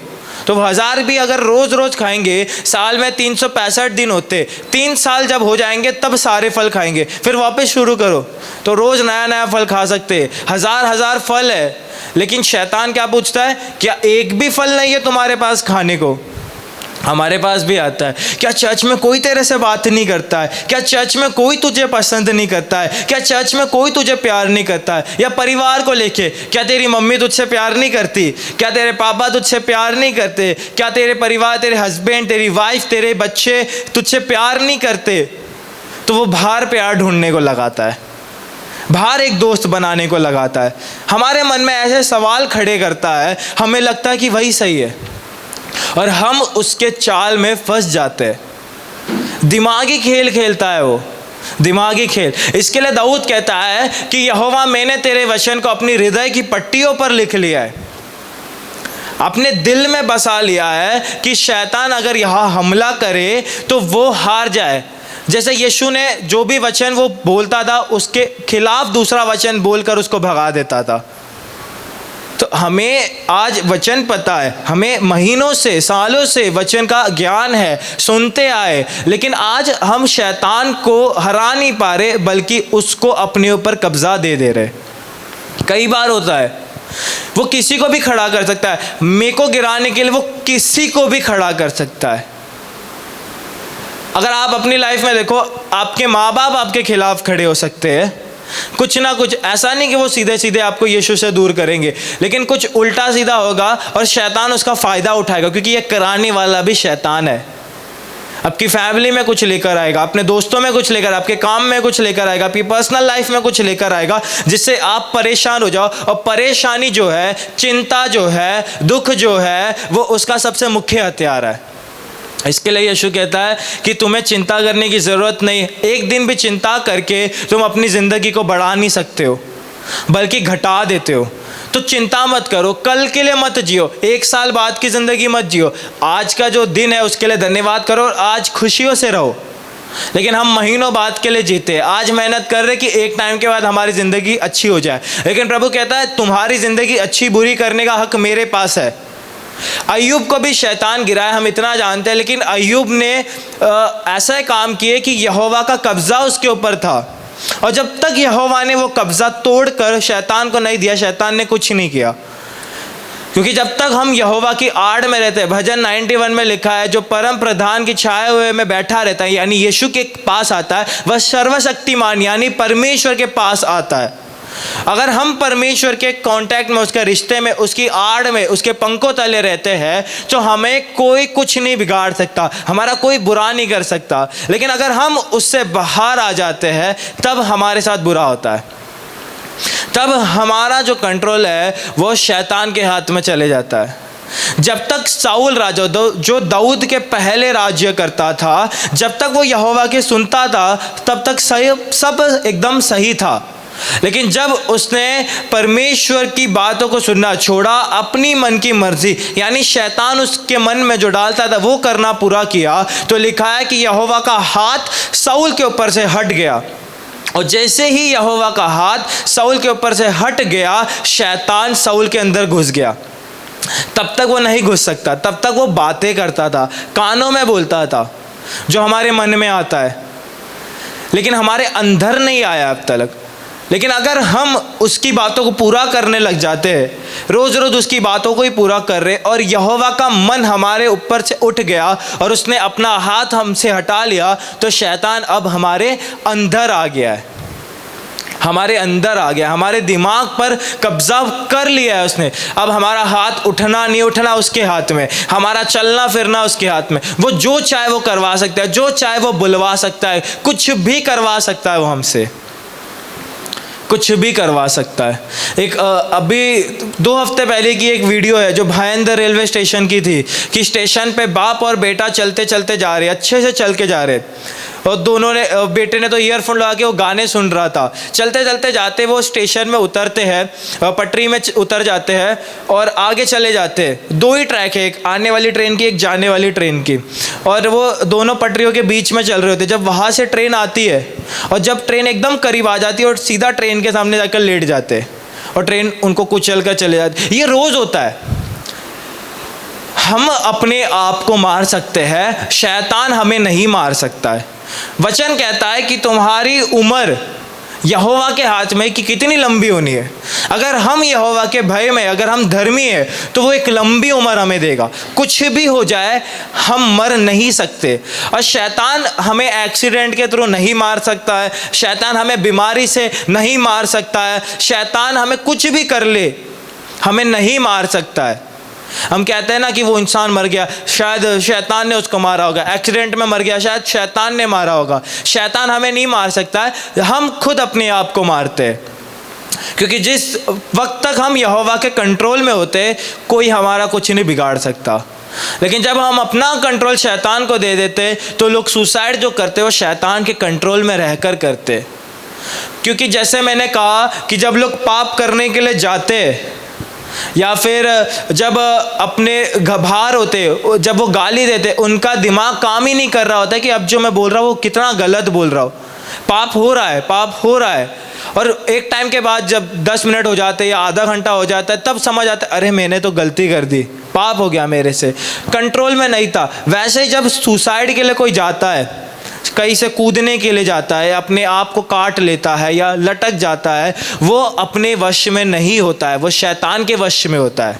तो 1000 भी अगर रोज रोज खाएंगे, साल में 365 दिन होते, 3 साल जब हो जाएंगे तब सारे फल खाएंगे, फिर वापस शुरू करो, तो रोज नया नया फल खा सकते। 1000 फल है, लेकिन शैतान क्या पूछता है? क्या एक भी फल नहीं है तुम्हारे पास खाने को? हमारे पास भी आता है। क्या चर्च में कोई तेरे से बात नहीं करता है? क्या चर्च में कोई तुझे पसंद नहीं करता है? क्या चर्च में कोई तुझे प्यार नहीं करता है? या परिवार को लेके, क्या तेरी मम्मी तुझसे प्यार नहीं करती? क्या तेरे पापा तुझसे प्यार नहीं करते? क्या तेरे परिवार, तेरे हस्बैंड, तेरी वाइफ, तेरे बच्चे तुझसे प्यार नहीं करते? तो वो बाहर प्यार ढूंढने को लगाता है, बाहर एक दोस्त बनाने को लगाता है। हमारे मन में ऐसे सवाल खड़े करता है, हमें लगता है कि वही सही है, और हम उसके चाल में फंस जाते हैं। दिमागी खेल खेलता है वो, दिमागी खेल। इसके लिए दाऊद कहता है कि यहोवा मैंने तेरे वचन को अपनी हृदय की पट्टियों पर लिख लिया है, अपने दिल में बसा लिया है कि शैतान अगर यहाँ हमला करे तो वो हार जाए। जैसे यीशु ने जो भी वचन वो बोलता था उसके खिलाफ दूसरा वचन बोलकर उसको भगा देता था। तो हमें आज वचन पता है, हमें महीनों से सालों से वचन का ज्ञान है, सुनते आए, लेकिन आज हम शैतान को हरा नहीं पा रहे, बल्कि उसको अपने ऊपर कब्जा दे रहे। कई बार होता है वो किसी को भी खड़ा कर सकता है, मेरे को गिराने के लिए वो किसी को भी खड़ा कर सकता है। अगर आप अपनी लाइफ में देखो, आपके माँ बाप आपके खिलाफ खड़े हो सकते हैं, कुछ ना कुछ। ऐसा नहीं कि वो सीधे सीधे आपको यीशु से दूर करेंगे, लेकिन कुछ उल्टा सीधा होगा और शैतान उसका फ़ायदा उठाएगा, क्योंकि ये कराने वाला भी शैतान है। आपकी फैमिली में कुछ लेकर आएगा, अपने दोस्तों में कुछ लेकर, आपके काम में कुछ लेकर आएगा, आपकी पर्सनल लाइफ में कुछ लेकर आएगा, जिससे आप परेशान हो जाओ। और परेशानी जो है, चिंता जो है, दुख जो है, वो उसका सबसे मुख्य हथियार है। इसके लिए यीशु कहता है कि तुम्हें चिंता करने की ज़रूरत नहीं। एक दिन भी चिंता करके तुम अपनी ज़िंदगी को बढ़ा नहीं सकते हो, बल्कि घटा देते हो। तो चिंता मत करो, कल के लिए मत जियो, 1 साल बाद की ज़िंदगी मत जियो। आज का जो दिन है उसके लिए धन्यवाद करो और आज खुशियों से रहो। लेकिन हम महीनों बाद के लिए जीते हैं, आज मेहनत कर रहे कि एक टाइम के बाद हमारी ज़िंदगी अच्छी हो जाए। लेकिन प्रभु कहता है तुम्हारी ज़िंदगी अच्छी बुरी करने का हक मेरे पास है। अय्यूब को भी शैतान गिराया, हम इतना जानते हैं, लेकिन अय्यूब ने ऐसा काम किए कि यहोवा का कब्जा उसके ऊपर था, और जब तक यहोवा ने वो कब्जा तोड़कर शैतान को नहीं दिया, शैतान ने कुछ नहीं किया। क्योंकि जब तक हम यहोवा की आड़ में रहते हैं, भजन 91 में लिखा है, जो परम प्रधान की छाए हुए में बैठा रहता है, यानी यीशु के पास आता है, वह सर्वशक्तिमान यानी परमेश्वर के पास आता है। अगर हम परमेश्वर के कांटेक्ट में, उसके रिश्ते में, उसकी आड़ में, उसके पंखों तले रहते हैं, तो हमें कोई कुछ नहीं बिगाड़ सकता, हमारा कोई बुरा नहीं कर सकता। लेकिन अगर हम उससे बाहर आ जाते हैं, तब हमारे साथ बुरा होता है, तब हमारा जो कंट्रोल है वो शैतान के हाथ में चले जाता है। जब तक साउल राजा जो दाऊद के पहले राज्य करता था, जब तक वो यहोवा के सुनता था, तब तक सब एकदम सही था। लेकिन जब उसने परमेश्वर की बातों को सुनना छोड़ा, अपनी मन की मर्जी यानी शैतान उसके मन में जो डालता था वो करना पूरा किया, तो लिखा है कि यहोवा का हाथ शाऊल के ऊपर से हट गया। और जैसे ही यहोवा का हाथ शाऊल के ऊपर से हट गया, शैतान शाऊल के अंदर घुस गया। तब तक वो नहीं घुस सकता, तब तक वो बातें करता था, कानों में बोलता था जो हमारे मन में आता है, लेकिन हमारे अंदर नहीं आया अब तक। लेकिन अगर हम उसकी बातों को पूरा करने लग जाते हैं, रोज़ रोज़ उसकी बातों को ही पूरा कर रहे, और यहोवा का मन हमारे ऊपर से उठ गया और उसने अपना हाथ हमसे हटा लिया, तो शैतान अब हमारे अंदर आ गया है, हमारे अंदर आ गया, हमारे दिमाग पर कब्जा कर लिया है उसने। अब हमारा हाथ उठना नहीं उठना उसके हाथ में, हमारा चलना फिरना उसके हाथ में। वो जो चाहे वो करवा सकता है, जो चाहे वो बुलवा सकता है, कुछ भी करवा सकता है, वो हमसे कुछ भी करवा सकता है। एक अभी 2 हफ्ते पहले की एक वीडियो है जो भायंदर रेलवे स्टेशन की थी, कि स्टेशन पे बाप और बेटा चलते चलते जा रहे, अच्छे से चल के जा रहे, और दोनों ने, बेटे ने तो ईयरफोन लगा के वो गाने सुन रहा था। चलते चलते जाते वो स्टेशन में उतरते हैं, पटरी में उतर जाते हैं और आगे चले जाते हैं। 2 ही ट्रैक है, एक आने वाली ट्रेन की, एक जाने वाली ट्रेन की, और वो दोनों पटरियों के बीच में चल रहे होते। जब वहाँ से ट्रेन आती है और जब ट्रेन एकदम करीब आ जाती है और सीधा ट्रेन के सामने जाकर लेट जाते हैं और ट्रेन उनको कुचल कर चले जाती। ये रोज़ होता है। हम अपने आप को मार सकते हैं, शैतान हमें नहीं मार सकता है। वचन कहता है कि तुम्हारी उम्र यहोवा के हाथ में कि कितनी लंबी होनी है। अगर हम यहोवा के भय में, अगर हम धर्मी हैं, तो वो एक लंबी उम्र हमें देगा। कुछ भी हो जाए हम मर नहीं सकते। और शैतान हमें एक्सीडेंट के थ्रू नहीं मार सकता है, शैतान हमें बीमारी से नहीं मार सकता है, शैतान हमें कुछ भी कर ले हमें नहीं मार सकता है। हम कहते हैं ना कि वो इंसान मर गया, शायद शैतान ने उसको मारा होगा, एक्सीडेंट में मर गया, शायद शैतान ने मारा होगा। शैतान हमें नहीं मार सकता है, हम खुद अपने आप को मारते हैं। क्योंकि जिस वक्त तक हम यहोवा के कंट्रोल में होते, कोई हमारा कुछ नहीं बिगाड़ सकता। लेकिन जब हम अपना कंट्रोल शैतान को दे देते, तो लोग सुसाइड जो करते वो शैतान के कंट्रोल में रहकर करते। क्योंकि जैसे मैंने कहा कि जब लोग पाप करने के लिए जाते, या फिर जब अपने घबार होते, जब वो गाली देते, उनका दिमाग काम ही नहीं कर रहा होता कि अब जो मैं बोल रहा हूँ वो कितना गलत बोल रहा हूँ, पाप हो रहा है, पाप हो रहा है। और एक टाइम के बाद जब 10 मिनट हो जाते या आधा घंटा हो जाता है, तब समझ आता है अरे मैंने तो गलती कर दी, पाप हो गया मेरे से, कंट्रोल में नहीं था। वैसे ही जब सुसाइड के लिए कोई जाता है, कहीं से कूदने के लिए जाता है, अपने आप को काट लेता है या लटक जाता है, वो अपने वश में नहीं होता है, वो शैतान के वश में होता है।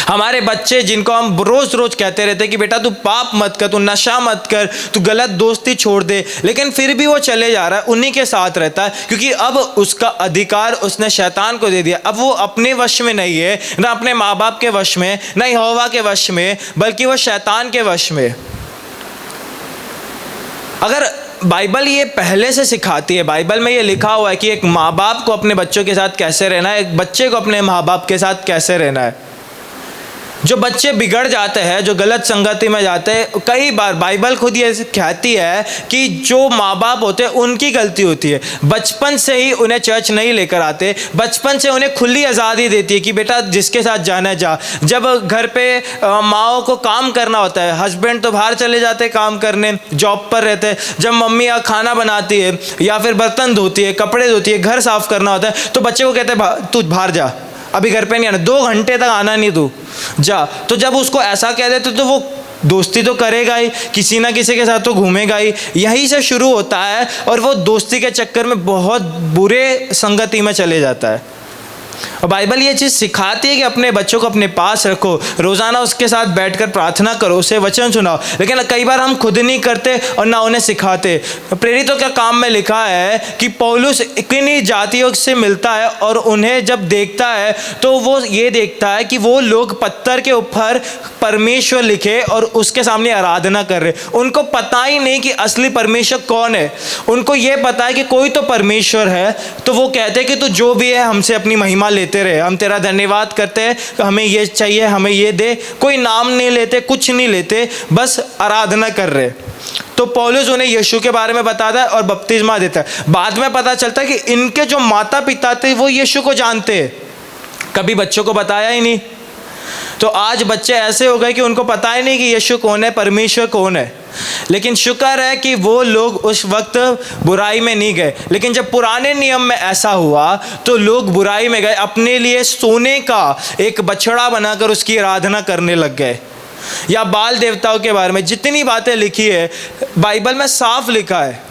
हमारे बच्चे जिनको हम रोज रोज कहते रहते कि बेटा तू पाप मत कर, तू नशा मत कर, तू गलत दोस्ती छोड़ दे, लेकिन फिर भी वो चले जा रहा है, उन्हीं के साथ रहता है, क्योंकि अब उसका अधिकार उसने शैतान को दे दिया। अब वो अपने वश में नहीं है, ना अपने माँ बाप के वश में, ना यहोवा के वश में, बल्कि वो शैतान के वश में। अगर बाइबल ये पहले से सिखाती है, बाइबल में ये लिखा हुआ है कि एक माँ बाप को अपने बच्चों के साथ कैसे रहना है, एक बच्चे को अपने माँ बाप के साथ कैसे रहना है। जो बच्चे बिगड़ जाते हैं, जो गलत संगति में जाते हैं, कई बार बाइबल खुद ये कहती है कि जो माँ बाप होते हैं उनकी गलती होती है। बचपन से ही उन्हें चर्च नहीं लेकर आते, बचपन से उन्हें खुली आज़ादी देती है कि बेटा जिसके साथ जाना है जा। जब घर पे माँओं को काम करना होता है, हस्बैंड तो बाहर चले जाते हैं काम करने, जॉब पर रहते हैं, जब मम्मी खाना बनाती है या फिर बर्तन धोती है, कपड़े धोती है, घर साफ करना होता है, तो बच्चे को कहते हैं तू बाहर जा, अभी घर पे नहीं आना, 2 घंटे तक आना नहीं, तू जा। तो जब उसको ऐसा कह देते तो वो दोस्ती तो करेगा ही, किसी ना किसी के साथ तो घूमेगा ही। यहीं से शुरू होता है और वो दोस्ती के चक्कर में बहुत बुरे संगति में चले जाता है। और बाइबल ये चीज़ सिखाती है कि अपने बच्चों को अपने पास रखो, रोज़ाना उसके साथ बैठकर प्रार्थना करो, उसे वचन सुनाओ। लेकिन कई बार हम खुद नहीं करते और ना उन्हें सिखाते। प्रेरितों के काम में लिखा है कि पौलुस किन्हीं जातियों से मिलता है और उन्हें जब देखता है तो वो ये देखता है कि वो लोग पत्थर के ऊपर परमेश्वर लिखे और उसके सामने आराधना कर रहे। उनको पता ही नहीं कि असली परमेश्वर कौन है, उनको ये पता है कि कोई तो परमेश्वर है। तो वो कहते हैं कि तू जो भी है हमसे अपनी महिमा लेते रहे, हम तेरा धन्यवाद करते हैं, हमें ये चाहिए, हमें ये दे। कोई नाम नहीं लेते, कुछ नहीं लेते, बस आराधना कर रहे। तो पौलुस उन्हें यीशु के बारे में बताता है और बपतिस्मा देता है। बाद में पता चलता है कि इनके जो माता पिता थे वो यीशु को जानते हैं, कभी बच्चों को बताया ही नहीं। तो आज बच्चे ऐसे हो गए कि उनको पता ही नहीं कि यीशु कौन है, परमेश्वर कौन है। लेकिन शुक्र है कि वो लोग उस वक्त बुराई में नहीं गए। लेकिन जब पुराने नियम में ऐसा हुआ तो लोग बुराई में गए, अपने लिए सोने का एक बछड़ा बनाकर उसकी आराधना करने लग गए। या बाल देवताओं के बारे में जितनी बातें लिखी है बाइबल में साफ लिखा है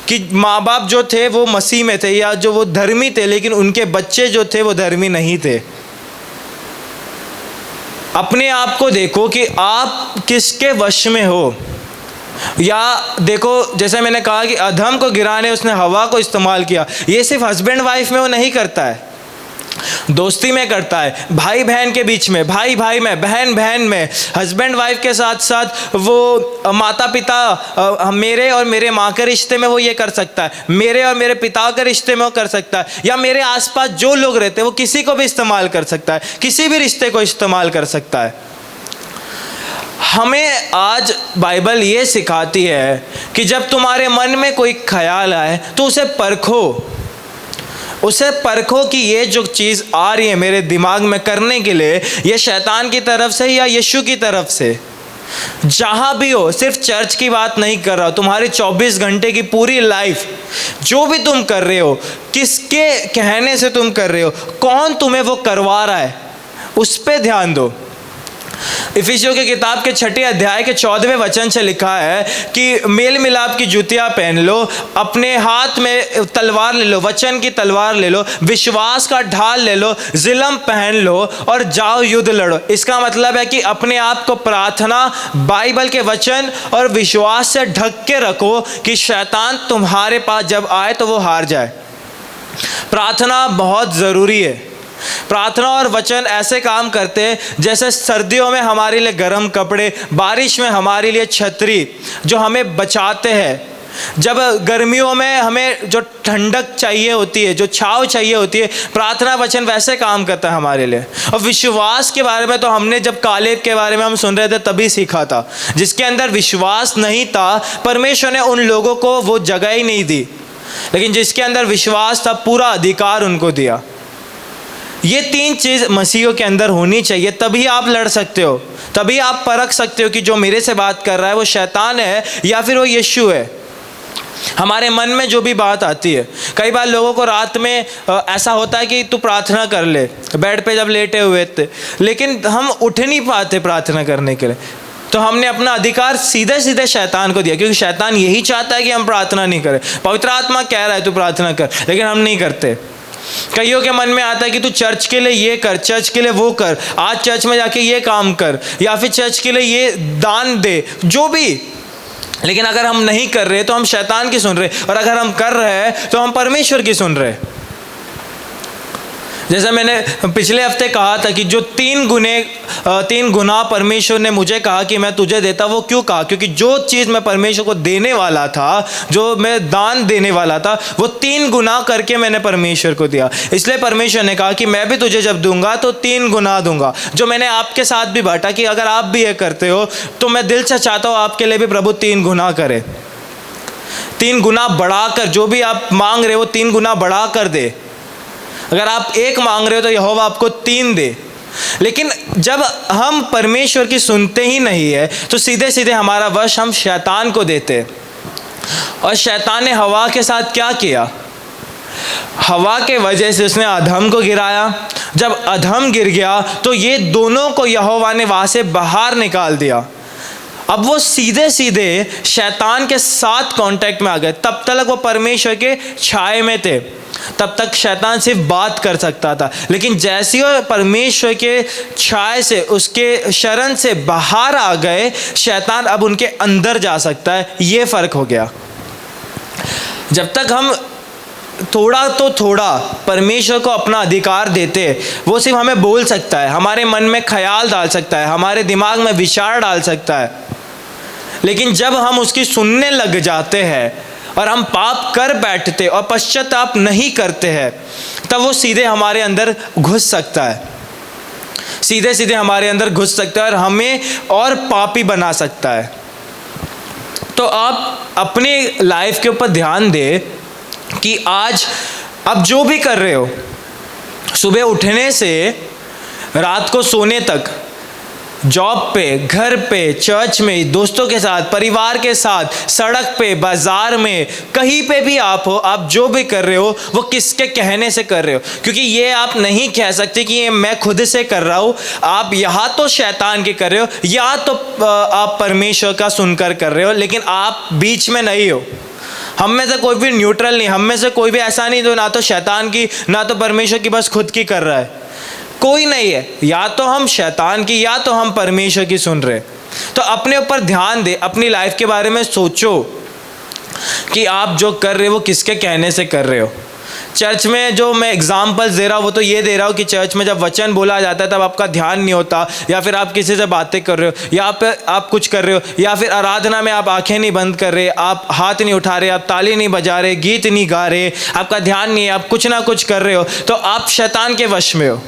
कि माँ बाप जो थे वो मसीह में थे या जो वो धर्मी थे, लेकिन उनके बच्चे जो थे वो धर्मी नहीं थे। अपने आप को देखो कि आप किसके वश में हो। या देखो, जैसे मैंने कहा कि अधम को गिराने उसने हवा को इस्तेमाल किया। ये सिर्फ हस्बैंड वाइफ में वो नहीं करता है, दोस्ती में करता है, भाई बहन के बीच में, भाई भाई में, बहन बहन में, हस्बैंड वाइफ के साथ साथ वो माता पिता, मेरे और मेरे माँ के रिश्ते में वो ये कर सकता है, मेरे और मेरे पिता के रिश्ते में वो कर सकता है, या मेरे आसपास जो लोग रहते हैं वो किसी को भी इस्तेमाल कर सकता है, किसी भी रिश्ते को इस्तेमाल कर सकता है। हमें आज बाइबल ये सिखाती है कि जब तुम्हारे मन में कोई ख्याल आए तो उसे परखो कि ये जो चीज़ आ रही है मेरे दिमाग में करने के लिए, ये शैतान की तरफ से या यीशु की तरफ से। जहाँ भी हो, सिर्फ चर्च की बात नहीं कर रहा हूँ, तुम्हारी 24 घंटे की पूरी लाइफ जो भी तुम कर रहे हो, किसके कहने से तुम कर रहे हो, कौन तुम्हें वो करवा रहा है, उस पर ध्यान दो। इफिसियों की किताब के 6 अध्याय के 14वें वचन से लिखा है कि मेल मिलाप की जूतियां पहन लो, अपने हाथ में तलवार ले लो, वचन की तलवार ले लो, विश्वास का ढाल ले लो, जिलम पहन लो और जाओ युद्ध लड़ो। इसका मतलब है कि अपने आप को प्रार्थना, बाइबल के वचन और विश्वास से ढक के रखो कि शैतान तुम्हारे पास जब आए तो वो हार जाए। प्रार्थना बहुत ज़रूरी है। प्रार्थना और वचन ऐसे काम करते हैं जैसे सर्दियों में हमारे लिए गर्म कपड़े, बारिश में हमारे लिए छतरी जो हमें बचाते हैं। जब गर्मियों में हमें जो ठंडक चाहिए होती है, जो छाँव चाहिए होती है, प्रार्थना वचन वैसे काम करता है हमारे लिए। और विश्वास के बारे में तो हमने जब कालेब के बारे में हम सुन रहे थे तभी सीखा था। जिसके अंदर विश्वास नहीं था, परमेश्वर ने उन लोगों को वो जगह ही नहीं दी, लेकिन जिसके अंदर विश्वास था पूरा अधिकार उनको दिया। ये 3 चीज़ मसीहों के अंदर होनी चाहिए, तभी आप लड़ सकते हो, तभी आप परख सकते हो कि जो मेरे से बात कर रहा है वो शैतान है या फिर वो यीशु है। हमारे मन में जो भी बात आती है, कई बार लोगों को रात में ऐसा होता है कि तू प्रार्थना कर ले, बेड पे जब लेटे हुए थे, लेकिन हम उठ नहीं पाते प्रार्थना करने के लिए, तो हमने अपना अधिकार सीधे सीधे शैतान को दिया, क्योंकि शैतान यही चाहता है कि हम प्रार्थना नहीं करें। पवित्र आत्मा कह रहा है तू प्रार्थना कर, लेकिन हम नहीं करते। कईयों के मन में आता है कि तू चर्च के लिए ये कर, चर्च के लिए वो कर, आज चर्च में जाके ये काम कर, या फिर चर्च के लिए ये दान दे, जो भी। लेकिन अगर हम नहीं कर रहे तो हम शैतान की सुन रहे, और अगर हम कर रहे हैं तो हम परमेश्वर की सुन रहे। जैसे मैंने पिछले हफ्ते कहा था कि जो 3 गुना परमेश्वर ने मुझे कहा कि मैं तुझे देता, वो क्यों कहा? क्योंकि जो चीज़ मैं परमेश्वर को देने वाला था, जो मैं दान देने वाला था, वो 3 गुना करके मैंने परमेश्वर को दिया। इसलिए परमेश्वर ने कहा कि मैं भी तुझे जब दूंगा तो 3 गुना दूंगा। जो मैंने आपके साथ भी बांटा कि अगर आप भी ये करते हो तो मैं दिल से चाहता हूँ आपके लिए भी प्रभु 3 गुना करे, 3 गुना बढ़ाकर, जो भी आप मांग रहे हो 3 गुना बढ़ा कर दे। अगर आप 1 मांग रहे हो तो यहोवा आपको 3 दे। लेकिन जब हम परमेश्वर की सुनते ही नहीं है तो सीधे सीधे हमारा वश हम शैतान को देते। और शैतान ने हवा के साथ क्या किया? हवा के वजह से उसने अधम को गिराया। जब अधम गिर गया तो ये दोनों को यहोवा ने वहाँ से बाहर निकाल दिया। अब वो सीधे सीधे शैतान के साथ कांटेक्ट में आ गए। तब तक वो परमेश्वर के छाए में थे, तब तक शैतान सिर्फ बात कर सकता था, लेकिन जैसे ही परमेश्वर के छाए से, उसके शरण से बाहर आ गए, शैतान अब उनके अंदर जा सकता है। ये फ़र्क हो गया। जब तक हम थोड़ा तो थोड़ा परमेश्वर को अपना अधिकार देते, वो सिर्फ हमें बोल सकता है, हमारे मन में ख्याल डाल सकता है, हमारे दिमाग में विचार डाल सकता है, लेकिन जब हम उसकी सुनने लग जाते हैं और हम पाप कर बैठते और पश्चाताप नहीं करते हैं, तब वो सीधे हमारे अंदर घुस सकता है, सीधे सीधे हमारे अंदर घुस सकता है और हमें और पापी बना सकता है। तो आप अपनी लाइफ के ऊपर ध्यान दें कि आज आप जो भी कर रहे हो, सुबह उठने से रात को सोने तक, जॉब पे, घर पे, चर्च में, दोस्तों के साथ, परिवार के साथ, सड़क पे, बाजार में, कहीं पे भी आप हो, आप जो भी कर रहे हो वो किसके कहने से कर रहे हो? क्योंकि ये आप नहीं कह सकते कि ये मैं खुद से कर रहा हूँ। आप यहाँ तो शैतान के कर रहे हो, या तो आप परमेश्वर का सुनकर कर रहे हो, लेकिन आप बीच में नहीं हो। हम में से कोई भी न्यूट्रल नहीं, हम में से कोई भी ऐसा नहीं जो ना तो शैतान की ना तो परमेश्वर की, बस खुद की कर रहा है। कोई नहीं है, या तो हम शैतान की या तो हम परमेश्वर की सुन रहे। तो अपने ऊपर ध्यान दे, अपनी लाइफ के बारे में सोचो कि आप जो कर रहे हो वो किसके कहने से कर रहे हो। चर्च में जो मैं एग्जाम्पल्स दे रहा हूँ वो तो ये दे रहा हूँ कि चर्च में जब वचन बोला जाता है तब आपका ध्यान नहीं होता, या फिर आप किसी से बातें कर रहे हो, या फिर आप कुछ कर रहे हो, या फिर आराधना में आप आंखें नहीं बंद कर रहे, आप हाथ नहीं उठा रहे, आप ताली नहीं बजा रहे, गीत नहीं गा रहे, आपका ध्यान नहीं है, आप कुछ ना कुछ कर रहे हो, तो आप शैतान के वश में हो।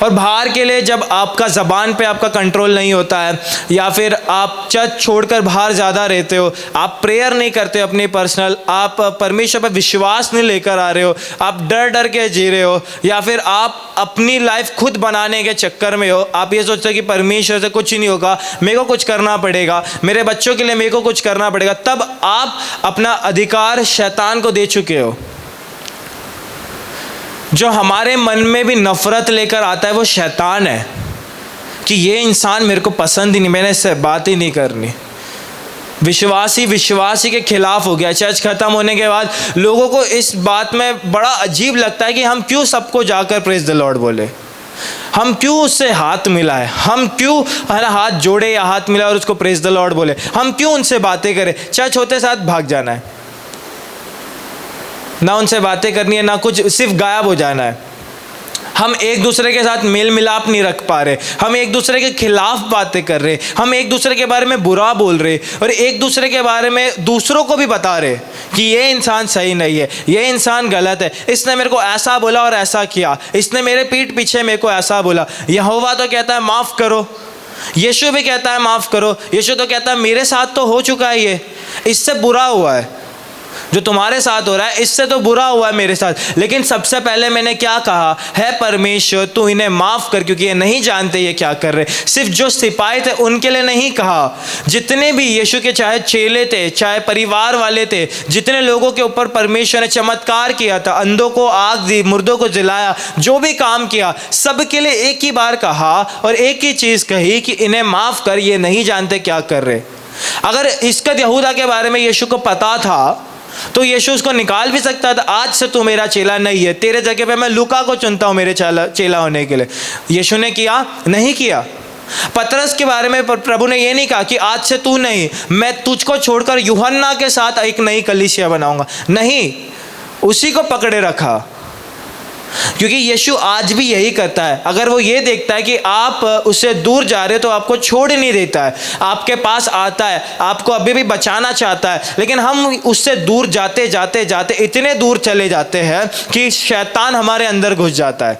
और बाहर के लिए जब आपका ज़बान पे आपका कंट्रोल नहीं होता है, या फिर आप चर्च छोड़कर बाहर ज़्यादा रहते हो, आप प्रेयर नहीं करते अपनी पर्सनल, आप परमेश्वर पर विश्वास नहीं लेकर आ रहे हो, आप डर डर के जी रहे हो, या फिर आप अपनी लाइफ खुद बनाने के चक्कर में हो, आप ये सोचते हो कि परमेश्वर से कुछ नहीं होगा, मेरे को कुछ करना पड़ेगा, मेरे बच्चों के लिए मेरे को कुछ करना पड़ेगा, तब आप अपना अधिकार शैतान को दे चुके हो। जो हमारे मन में भी नफरत लेकर आता है वो शैतान है कि ये इंसान मेरे को पसंद ही नहीं, मैंने इससे बात ही नहीं करनी। विश्वासी के खिलाफ हो गया। चर्च खत्म होने के बाद लोगों को इस बात में बड़ा अजीब लगता है कि हम क्यों सबको जाकर प्रेज द लॉर्ड बोले, हम क्यों उससे हाथ मिलाए, हम क्यों हाथ जोड़े या हाथ मिलाए और उसको प्रेज द लॉर्ड बोले, हम क्यों उनसे बातें करें। चर्च होते साथ भाग जाना है, ना उनसे बातें करनी है, ना कुछ, सिर्फ गायब हो जाना है। हम एक दूसरे के साथ मेल मिलाप नहीं रख पा रहे, हम एक दूसरे के खिलाफ बातें कर रहे, हम एक दूसरे के बारे में बुरा बोल रहे, और एक दूसरे के बारे में दूसरों को भी बता रहे कि ये इंसान सही नहीं है, ये इंसान गलत है, इसने मेरे को ऐसा बोला और ऐसा किया, इसने मेरे पीठ पीछे मेरे को ऐसा बोला। यहोवा तो कहता है माफ़ करो, यीशु भी कहता है माफ़ करो, यीशु तो कहता है मेरे साथ तो हो चुका है, ये इससे बुरा हुआ है, जो तुम्हारे साथ हो रहा है इससे तो बुरा हुआ है मेरे साथ। लेकिन सबसे पहले मैंने क्या कहा है, परमेश्वर तू इन्हें माफ़ कर, क्योंकि ये नहीं जानते ये क्या कर रहे। सिर्फ जो सिपाही थे उनके लिए नहीं कहा, जितने भी यीशु के चाहे चेले थे, चाहे परिवार वाले थे, जितने लोगों के ऊपर परमेश्वर ने चमत्कार किया था, अंधों को आग दी, मुर्दों को जिलाया, जो भी काम किया, सबके लिए एक ही बार कहा और एक ही चीज़ कही कि इन्हें माफ़ कर, ये नहीं जानते क्या कर रहे। अगर इस्कत यहूदा के बारे में यीशु को पता था तो यीशु उसको निकाल भी सकता था, आज से तू मेरा चेला नहीं है, तेरे जगह पे मैं लूका को चुनता हूँ मेरे चेला होने के लिए। यीशु ने किया नहीं किया। पतरस के बारे में प्रभु ने ये नहीं कहा कि आज से तू नहीं, मैं तुझको छोड़कर यूहन्ना के साथ एक नई कलीसिया बनाऊंगा, नहीं, उसी को पकड़े रखा। क्योंकि यीशु आज भी यही करता है। अगर वो ये देखता है कि आप उससे दूर जा रहे हो तो आपको छोड़ नहीं देता है, आपके पास आता है, आपको अभी भी बचाना चाहता है। लेकिन हम उससे दूर जाते जाते जाते इतने दूर चले जाते हैं कि शैतान हमारे अंदर घुस जाता है।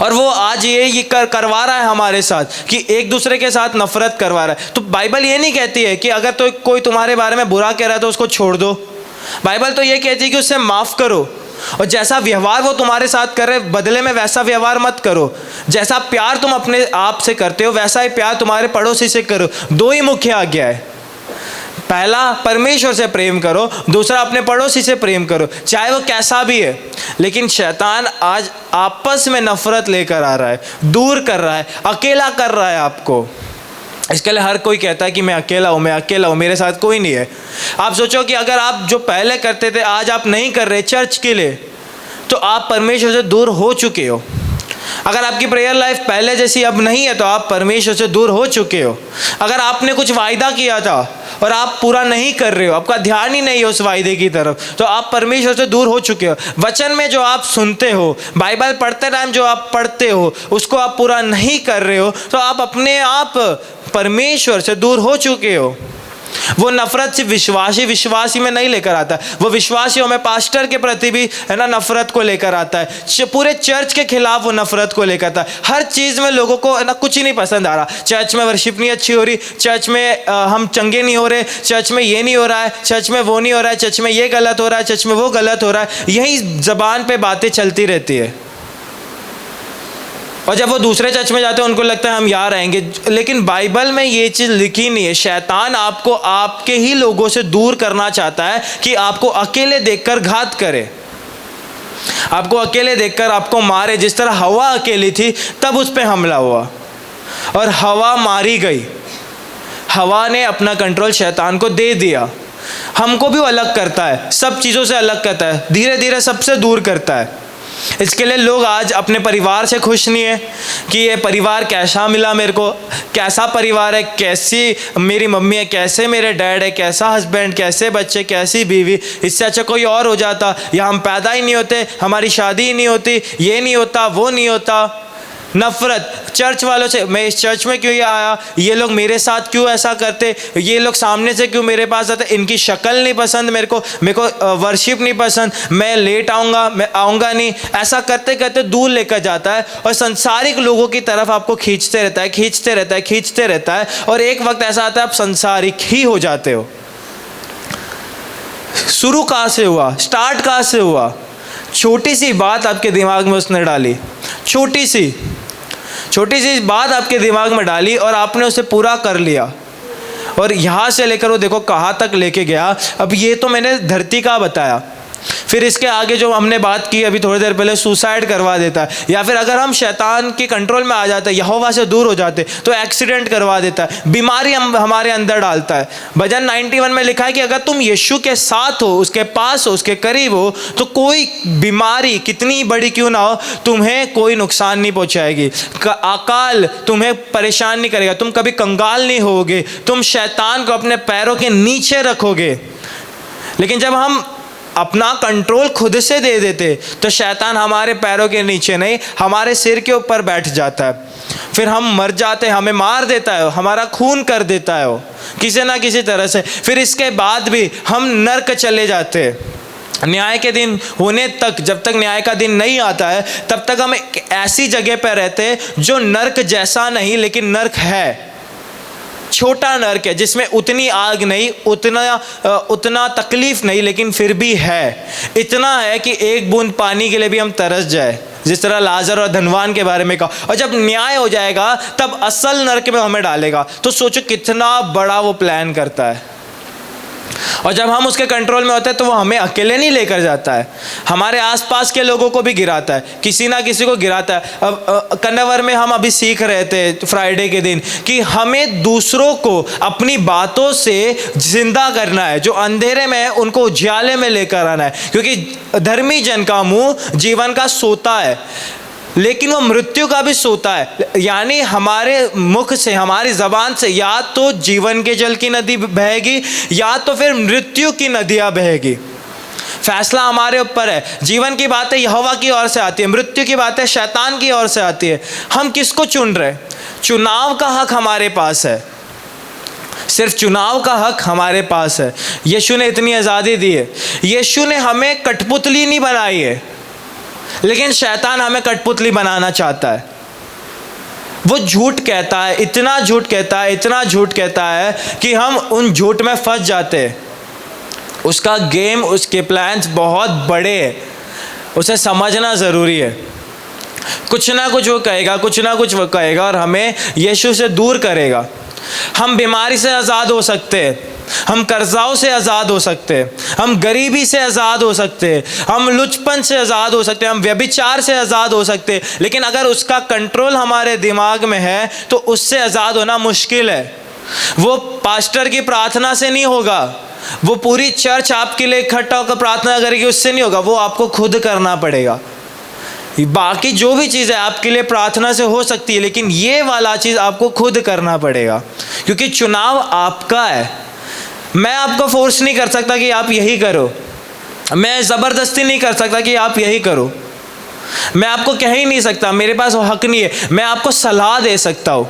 और वो आज ये करवा रहा है हमारे साथ कि एक दूसरे के साथ नफरत करवा रहा है। तो बाइबल ये नहीं कहती है कि अगर तो कोई तुम्हारे बारे में बुरा कह रहा है तो उसको छोड़ दो। बाइबल तो ये कहती है कि उससे माफ़ करो, और जैसा व्यवहार वो तुम्हारे साथ कर रहे बदले में वैसा व्यवहार मत करो। जैसा प्यार तुम अपने आप से करते हो वैसा ही प्यार तुम्हारे पड़ोसी से करो। दो ही मुख्य आज्ञा है, पहला परमेश्वर से प्रेम करो, दूसरा अपने पड़ोसी से प्रेम करो, चाहे वो कैसा भी है। लेकिन शैतान आज आपस में नफरत लेकर आ रहा है, दूर कर रहा है, अकेला कर रहा है आपको। इसके लिए हर कोई कहता है कि मैं अकेला हूँ, मैं अकेला हूँ, मेरे साथ कोई नहीं है। आप सोचो कि अगर आप जो पहले करते थे आज आप नहीं कर रहे चर्च के लिए, तो आप परमेश्वर से दूर हो चुके हो। अगर आपकी प्रेयर लाइफ पहले जैसी अब नहीं है तो आप परमेश्वर से दूर हो चुके हो। अगर आपने कुछ वायदा किया था और आप पूरा नहीं कर रहे हो, आपका ध्यान ही नहीं है उस वायदे की तरफ, तो आप परमेश्वर से दूर हो चुके हो। वचन में जो आप सुनते हो, बाइबल पढ़ते टाइम जो आप पढ़ते हो, उसको आप पूरा नहीं कर रहे हो, तो आप अपने आप परमेश्वर से दूर हो चुके हो। वो नफरत सिर्फ विश्वासी में नहीं लेकर आता है, वो विश्वासियों में पास्टर के प्रति भी है ना नफरत को लेकर आता है, पूरे चर्च के खिलाफ वो नफरत को लेकर आता है। हर चीज़ में लोगों को है ना कुछ ही नहीं पसंद आ रहा। चर्च में वर्शिप नहीं अच्छी हो रही, चर्च में हम चंगे नहीं हो रहे, चर्च में ये नहीं हो रहा है, चर्च में वो नहीं हो रहा है, चर्च में ये गलत हो रहा है, चर्च में वो गलत हो रहा है। यही जबान पे बातें चलती रहती है। और जब वो दूसरे चर्च में जाते हैं उनको लगता है हम यहाँ रहेंगे, लेकिन बाइबल में ये चीज़ लिखी नहीं है। शैतान आपको आपके ही लोगों से दूर करना चाहता है कि आपको अकेले देखकर घात करे, आपको अकेले देखकर आपको मारे। जिस तरह हवा अकेली थी तब उस पर हमला हुआ और हवा मारी गई। हवा ने अपना कंट्रोल शैतान को दे दिया। हमको भी अलग करता है, सब चीज़ों से अलग करता है, धीरे धीरे सबसे दूर करता है। इसके लिए लोग आज अपने परिवार से खुश नहीं है कि ये परिवार कैसा मिला मेरे को, कैसा परिवार है, कैसी मेरी मम्मी है, कैसे मेरे डैड है, कैसा हस्बैंड, कैसे बच्चे, कैसी बीवी। इससे अच्छा कोई और हो जाता, या हम पैदा ही नहीं होते, हमारी शादी ही नहीं होती, ये नहीं होता, वो नहीं होता। नफरत चर्च वालों से, मैं इस चर्च में क्यों आया, ये लोग मेरे साथ क्यों ऐसा करते, ये लोग सामने से क्यों मेरे पास आते, इनकी शक्ल नहीं पसंद मेरे को वर्शिप नहीं पसंद, मैं लेट आऊँगा, मैं आऊँगा नहीं। ऐसा करते करते दूर लेकर जाता है और संसारिक लोगों की तरफ आपको खींचते रहता है और एक वक्त ऐसा आता है आप संसारिक ही हो जाते हो। शुरू कहाँ से हुआ, स्टार्ट कहाँ से हुआ? छोटी सी बात आपके दिमाग में उसने डाली, छोटी सी बात आपके दिमाग में डाली और आपने उसे पूरा कर लिया, और यहाँ से लेकर वो देखो कहाँ तक लेके गया। अब ये तो मैंने धरती का बताया, फिर इसके आगे जो हमने बात की अभी थोड़ी देर पहले, सुसाइड करवा देता है, या फिर अगर हम शैतान के कंट्रोल में आ जाते हैं, यहोवा से दूर हो जाते तो एक्सीडेंट करवा देता है, बीमारी हमारे अंदर डालता है। भजन 91 में लिखा है कि अगर तुम यीशु के साथ हो, उसके पास हो, उसके करीब हो, तो कोई बीमारी कितनी बड़ी क्यों ना हो तुम्हें कोई नुकसान नहीं पहुंचाएगी, अकाल तुम्हें परेशान नहीं करेगा, तुम कभी कंगाल नहीं होगे, तुम शैतान को अपने पैरों के नीचे रखोगे। लेकिन जब हम अपना कंट्रोल खुद से दे देते तो शैतान हमारे पैरों के नीचे नहीं, हमारे सिर के ऊपर बैठ जाता है, फिर हम मर जाते हैं, हमें मार देता है, हमारा खून कर देता है वो किसी ना किसी तरह से। फिर इसके बाद भी हम नर्क चले जाते हैं। न्याय के दिन होने तक, जब तक न्याय का दिन नहीं आता है तब तक हम एक ऐसी जगह पर रहते हैं जो नर्क जैसा नहीं लेकिन नर्क है, छोटा नर्क है, जिसमें उतनी आग नहीं, उतना तकलीफ नहीं, लेकिन फिर भी है। इतना है कि एक बूंद पानी के लिए भी हम तरस जाए, जिस तरह लाजर और धनवान के बारे में कहा। और जब न्याय हो जाएगा तब असल नर्क में हमें डालेगा। तो सोचो कितना बड़ा वो प्लान करता है। और जब हम उसके कंट्रोल में होते हैं तो वो हमें अकेले नहीं लेकर जाता है, हमारे आसपास के लोगों को भी गिराता है, किसी ना किसी को गिराता है। अब कन्नवर में हम अभी सीख रहे थे फ्राइडे के दिन कि हमें दूसरों को अपनी बातों से जिंदा करना है, जो अंधेरे में है उनको उजाले में लेकर आना है, क्योंकि धर्मी जन का मुंह जीवन का सोता है लेकिन वो मृत्यु का भी सोता है। यानी हमारे मुख से, हमारी ज़बान से या तो जीवन के जल की नदी बहेगी या तो फिर मृत्यु की नदियाँ बहेगी। फैसला हमारे ऊपर है। जीवन की बातें यहोवा की ओर से आती है, मृत्यु की बातें शैतान की ओर से आती है। हम किसको चुन रहे? चुनाव का हक हमारे पास है, सिर्फ चुनाव का हक हमारे पास है। यीशु ने इतनी आज़ादी दी है। यीशु ने हमें कठपुतली नहीं बनाई है, लेकिन शैतान हमें कठपुतली बनाना चाहता है। वो झूठ कहता है, इतना झूठ कहता है कि हम उन झूठ में फंस जाते हैं। उसका गेम, उसके प्लान्स बहुत बड़े हैं, उसे समझना ज़रूरी है। कुछ ना कुछ वो कहेगा और हमें यीशु से दूर करेगा। हम बीमारी से आज़ाद हो सकते हैं, हम कर्जाओं से आज़ाद हो सकते हैं, हम गरीबी से आज़ाद हो सकते हैं, हम लुचपन से आज़ाद हो सकते हैं, हम व्यभिचार से आज़ाद हो सकते हैं। लेकिन अगर उसका कंट्रोल हमारे दिमाग में है तो उससे आज़ाद होना मुश्किल है। वो पास्टर की प्रार्थना से नहीं होगा, वो पूरी चर्च आपके लिए इकट्ठा होकर प्रार्थना करेगी, उससे नहीं होगा, वो आपको खुद करना पड़ेगा। बाकी जो भी चीज़ है आपके लिए प्रार्थना से हो सकती है, लेकिन ये वाला चीज़ आपको खुद करना पड़ेगा, क्योंकि चुनाव आपका है। मैं आपको फोर्स नहीं कर सकता कि आप यही करो, मैं ज़बरदस्ती नहीं कर सकता कि आप यही करो, मैं आपको कह ही नहीं सकता, मेरे पास वो हक नहीं है। मैं आपको सलाह दे सकता हूँ,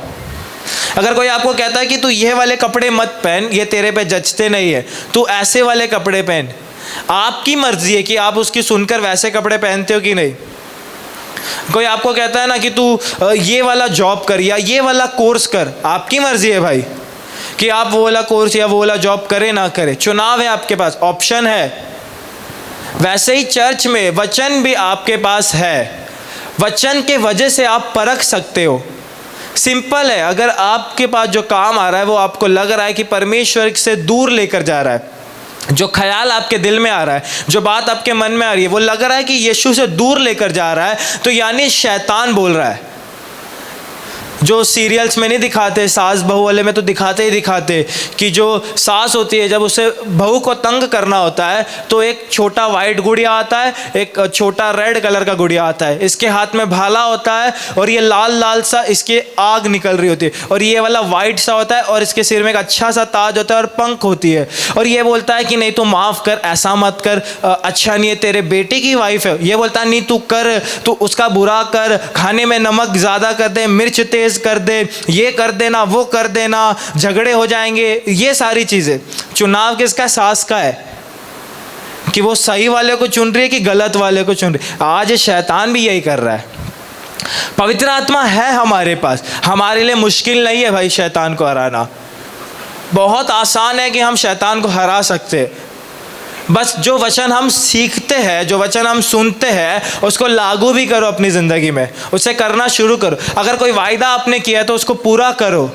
अगर कोई आपको कहता है कि तू ये वाले कपड़े मत पहन, ये तेरे पे जचते नहीं है, तू ऐसे वाले कपड़े पहन, आपकी मर्जी है कि आप उसकी सुनकर वैसे कपड़े पहनते हो कि नहीं। कोई आपको कहता है ना कि तू ये वाला जॉब कर या ये वाला कोर्स कर, आपकी मर्जी है भाई कि आप वो वाला कोर्स या वो वाला जॉब करे ना करे, चुनाव है आपके पास, ऑप्शन है। वैसे ही चर्च में वचन भी आपके पास है, वचन के वजह से आप परख सकते हो। सिंपल है, अगर आपके पास जो काम आ रहा है वो आपको लग रहा है कि परमेश्वर से दूर लेकर जा रहा है, जो ख्याल आपके दिल में आ रहा है, जो बात आपके मन में आ रही है, वो लग रहा है कि यीशु से दूर लेकर जा रहा है, तो यानी शैतान बोल रहा है। जो सीरियल्स में नहीं दिखाते, सास बहू वाले में तो दिखाते ही दिखाते कि जो सास होती है जब उसे बहू को तंग करना होता है तो एक छोटा वाइट गुड़िया आता है, एक छोटा रेड कलर का गुड़िया आता है, इसके हाथ में भाला होता है और ये लाल लाल सा इसके आग निकल रही होती है, और ये वाला वाइट सा होता है और इसके सिर में एक अच्छा सा ताज होता है और पंख होती है, और ये बोलता है कि नहीं तू माफ़ कर, ऐसा मत कर, अच्छा नहीं है, तेरे बेटे की वाइफ है। ये बोलता है नहीं तू कर, तू उसका बुरा कर, खाने में नमक ज़्यादा कर दे, मिर्च तेज कर दे, ये कर देना, वो कर देना, झगड़े हो जाएंगे। ये सारी चीजें चुनाव किसका? सास का है कि वो सही वाले को चुन रही है कि गलत वाले को चुन रही है। आज शैतान भी यही कर रहा है। पवित्र आत्मा है हमारे पास, हमारे लिए मुश्किल नहीं है भाई शैतान को हराना, बहुत आसान है कि हम शैतान को हरा सकते हैं। बस जो वचन हम सीखते हैं, जो वचन हम सुनते हैं, उसको लागू भी करो अपनी ज़िंदगी में, उसे करना शुरू करो। अगर कोई वायदा आपने किया है तो उसको पूरा करो।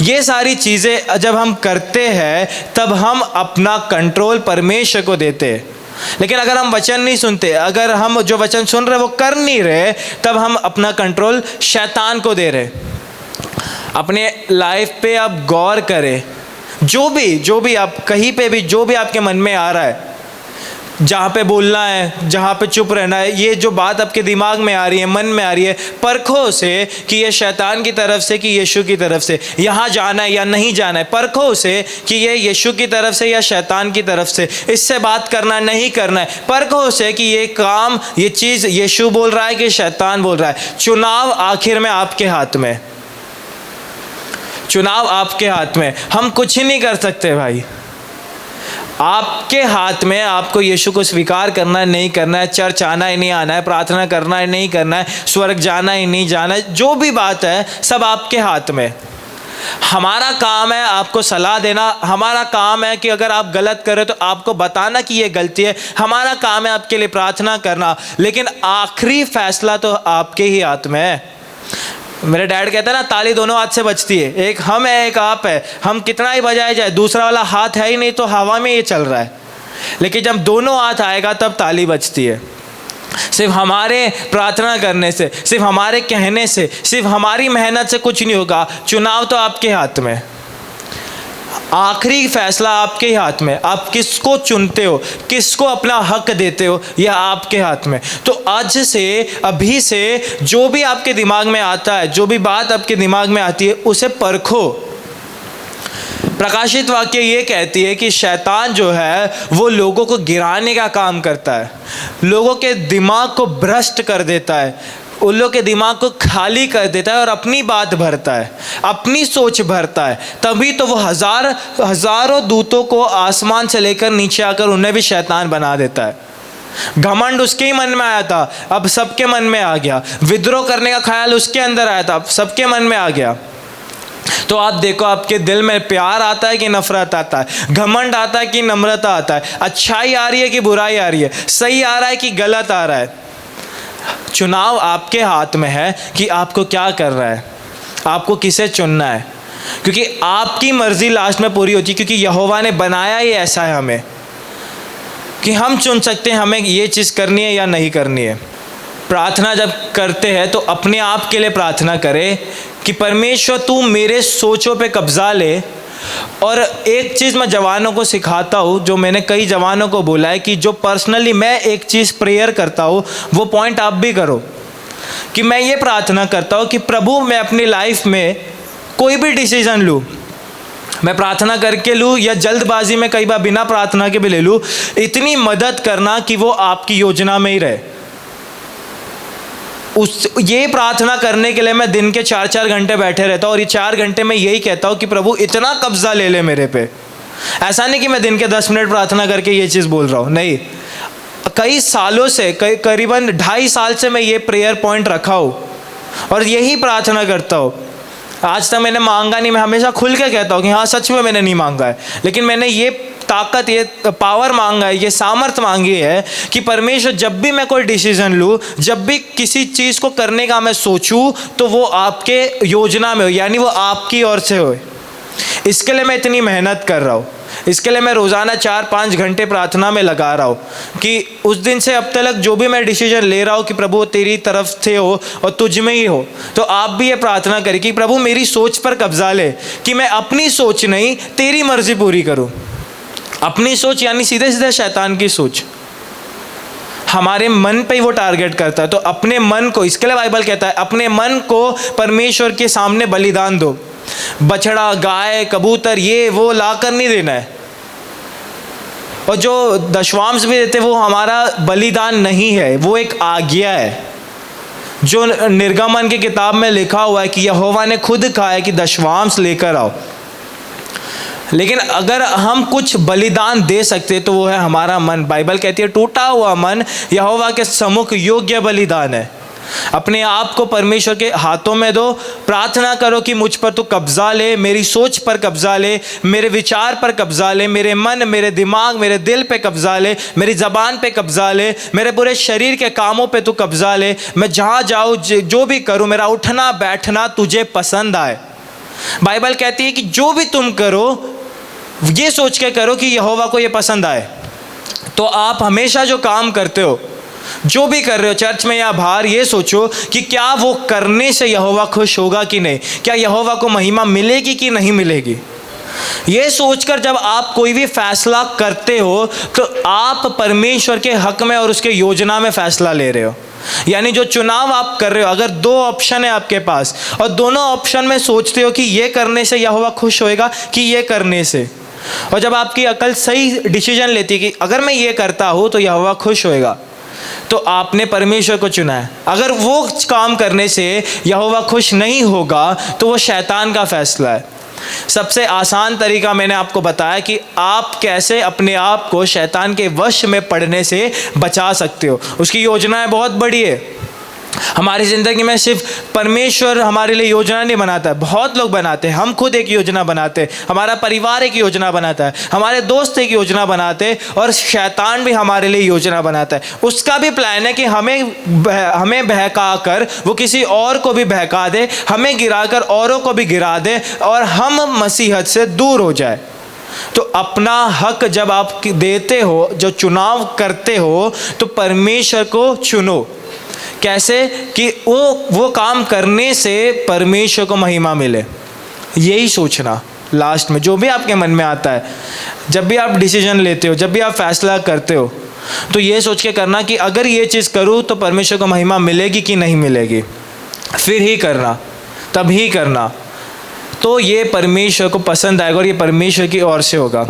ये सारी चीज़ें जब हम करते हैं तब हम अपना कंट्रोल परमेश्वर को देते हैं। लेकिन अगर हम वचन नहीं सुनते, अगर हम जो वचन सुन रहे वो कर नहीं रहे, तब हम अपना कंट्रोल शैतान को दे रहे। अपने लाइफ पे आप गौर करें, जो भी आप कहीं पे भी जो भी आपके मन में आ रहा है, जहाँ पे बोलना है, जहाँ पे चुप रहना है, ये जो बात आपके दिमाग में आ रही है, मन में आ रही है, परखो से कि ये शैतान की तरफ से कि यीशु की तरफ से, यहाँ जाना है या नहीं जाना है, परखो से कि ये यीशु की तरफ से या शैतान की तरफ से, इससे बात करना नहीं करना है, परखो से कि ये काम, ये चीज़ यीशु बोल रहा है कि शैतान बोल रहा है। चुनाव आखिर में आपके हाथ में, चुनाव आपके हाथ में, हम कुछ ही नहीं कर सकते भाई। आपके हाथ में, आपको यीशु को स्वीकार करना है नहीं करना है, चर्च आना है नहीं आना है, प्रार्थना करना है नहीं करना है, स्वर्ग जाना है नहीं जाना है, जो भी बात है सब आपके हाथ में। हमारा काम है आपको सलाह देना, हमारा काम है कि अगर आप गलत करें तो आपको बताना कि ये गलती है, हमारा काम है आपके लिए प्रार्थना करना, लेकिन आखिरी फैसला तो आपके ही हाथ में है। मेरे डैड कहते हैं ना, ताली दोनों हाथ से बजती है, एक हम है एक आप है, हम कितना ही बजाए जाए, दूसरा वाला हाथ है ही नहीं तो हवा में ये चल रहा है, लेकिन जब दोनों हाथ आएगा तब ताली बजती है। सिर्फ हमारे प्रार्थना करने से, सिर्फ हमारे कहने से, सिर्फ हमारी मेहनत से कुछ नहीं होगा। चुनाव तो आपके हाथ में, आखिरी फैसला आपके हाथ में, आप किसको चुनते हो, किसको अपना हक देते हो, यह आपके हाथ में। तो आज से, अभी से जो भी आपके दिमाग में आता है, जो भी बात आपके दिमाग में आती है, उसे परखो। प्रकाशित वाक्य ये कहती है कि शैतान जो है वो लोगों को गिराने का काम करता है, लोगों के दिमाग को भ्रष्ट कर देता है, उन लोगों के दिमाग को खाली कर देता है और अपनी बात भरता है, अपनी सोच भरता है। तभी तो वो हजारों दूतों को आसमान से लेकर नीचे आकर उन्हें भी शैतान बना देता है। घमंड उसके ही मन में आया था, अब सबके मन में आ गया। विद्रोह करने का ख्याल उसके अंदर आया था, अब सबके मन में आ गया। तो आप देखो, आपके दिल में प्यार आता है कि नफरत आता है, घमंड आता है कि नम्रता आता है, अच्छाई आ रही है कि बुराई आ रही है, सही आ रहा है कि गलत आ रहा है। चुनाव आपके हाथ में है कि आपको क्या कर रहा है, आपको किसे चुनना है, क्योंकि आपकी मर्जी लास्ट में पूरी होती है, क्योंकि यहोवा ने बनाया ही ऐसा है हमें कि हम चुन सकते हैं हमें ये चीज़ करनी है या नहीं करनी है। प्रार्थना जब करते हैं तो अपने आप के लिए प्रार्थना करें कि परमेश्वर तू मेरे सोचों पे कब्जा ले। और एक चीज़ मैं जवानों को सिखाता हूँ, जो मैंने कई जवानों को बोला है कि जो पर्सनली मैं एक चीज़ प्रेयर करता हूँ वो पॉइंट आप भी करो, कि मैं ये प्रार्थना करता हूँ कि प्रभु मैं अपनी लाइफ में कोई भी डिसीजन लूँ, मैं प्रार्थना करके लूँ या जल्दबाजी में कई बार बिना प्रार्थना के भी ले लूँ, इतनी मदद करना कि वो आपकी योजना में ही रहे। ये प्रार्थना करने के लिए मैं दिन के 4-4 घंटे बैठे रहता हूँ और ये 4 घंटे में यही कहता हूँ कि प्रभु इतना कब्जा ले ले मेरे पे। ऐसा नहीं कि मैं दिन के 10 मिनट प्रार्थना करके ये चीज़ बोल रहा हूँ, नहीं, कई सालों से, करीबन 2.5 साल से मैं ये प्रेयर पॉइंट रखा हूँ और यही प्रार्थना करता हूँ। आज तक मैंने मांगा नहीं, मैं हमेशा खुल के कहता हूँ कि हाँ सच में मैंने नहीं मांगा है, लेकिन मैंने ये ताकत, ये पावर मांगा है, ये सामर्थ मांगी है कि परमेश्वर जब भी मैं कोई डिसीजन लूँ, जब भी किसी चीज़ को करने का मैं सोचूं, तो वो आपके योजना में हो, यानी वो आपकी ओर से हो। इसके लिए मैं इतनी मेहनत कर रहा हूँ, इसके लिए मैं रोज़ाना 4-5 घंटे प्रार्थना में लगा रहा हूँ कि उस दिन से अब तक जो भी मैं डिसीजन ले रहा हूँ कि प्रभु तेरी तरफ से हो और तुझ में ही हो। तो आप भी ये प्रार्थना करें कि प्रभु मेरी सोच पर कब्जा ले, कि मैं अपनी सोच नहीं तेरी मर्जी पूरी करूँ। अपनी सोच यानी सीधे सीधे शैतान की सोच, हमारे मन पे ही वो टारगेट करता है। तो अपने मन को, इसके लिए बाइबल कहता है अपने मन को परमेश्वर के सामने बलिदान दो। बछड़ा, गाय, कबूतर ये वो ला कर नहीं देना है, और जो दशवांश भी देते वो हमारा बलिदान नहीं है, वो एक आज्ञा है जो निर्गमन की किताब में लिखा हुआ है कि यहोवा ने खुद कहा है कि दशवांश लेकर आओ। लेकिन अगर हम कुछ बलिदान दे सकते तो वो है हमारा मन। बाइबल कहती है टूटा हुआ मन यहोवा के सम्मुख योग्य बलिदान है। अपने आप को परमेश्वर के हाथों में दो, प्रार्थना करो कि मुझ पर तू कब्जा ले, मेरी सोच पर कब्जा ले, मेरे विचार पर कब्जा ले, मेरे मन, मेरे दिमाग, मेरे दिल पे कब्जा ले, मेरी ज़बान पे कब्जा ले, मेरे पूरे शरीर के कामों पे तू कब्जा ले। मैं जहाँ जाऊँ, जो भी करूँ, मेरा उठना बैठना तुझे पसंद आए। बाइबल कहती है कि जो भी तुम करो ये सोच के करो कि यहोवा को ये पसंद आए। तो आप हमेशा जो काम करते हो, जो भी कर रहे हो चर्च में या बाहर, ये सोचो कि क्या वो करने से यहोवा खुश होगा कि नहीं, क्या यहोवा को महिमा मिलेगी कि नहीं मिलेगी। ये सोचकर जब आप कोई भी फैसला करते हो तो आप परमेश्वर के हक में और उसके योजना में फैसला ले रहे हो। यानी जो चुनाव आप कर रहे हो, अगर 2 ऑप्शन है आपके पास और दोनों ऑप्शन में सोचते हो कि ये करने से यहोवा खुश होएगा कि ये करने से, और जब आपकी अकल सही डिसीजन लेती कि अगर मैं ये करता हूँ तो यहोवा खुश होएगा, तो आपने परमेश्वर को चुना है। अगर वो काम करने से यहोवा खुश नहीं होगा तो वो शैतान का फैसला है। सबसे आसान तरीका मैंने आपको बताया कि आप कैसे अपने आप को शैतान के वश में पड़ने से बचा सकते हो। उसकी योजनाएं बहुत बड़ी है। हमारी ज़िंदगी में सिर्फ परमेश्वर हमारे लिए योजना नहीं बनाता है, बहुत लोग बनाते हैं। हम खुद एक योजना बनाते हैं, हमारा परिवार एक योजना बनाता है, हमारे दोस्त एक योजना बनाते हैं, और शैतान भी हमारे लिए योजना बनाता है। उसका भी प्लान है कि हमें बहका कर वो किसी और को भी बहका दे, हमें गिरा कर औरों को भी गिरा दे और हम मसीहत से दूर हो जाए। तो अपना हक जब आप देते हो, जो चुनाव करते हो, तो परमेश्वर को चुनो। कैसे कि वो काम करने से परमेश्वर को महिमा मिले। यही सोचना लास्ट में, जो भी आपके मन में आता है, जब भी आप डिसीजन लेते हो, जब भी आप फैसला करते हो, तो ये सोच के करना कि अगर ये चीज़ करूँ तो परमेश्वर को महिमा मिलेगी कि नहीं मिलेगी, फिर ही करना, तब ही करना, तो ये परमेश्वर को पसंद आएगा और ये परमेश्वर की ओर से होगा।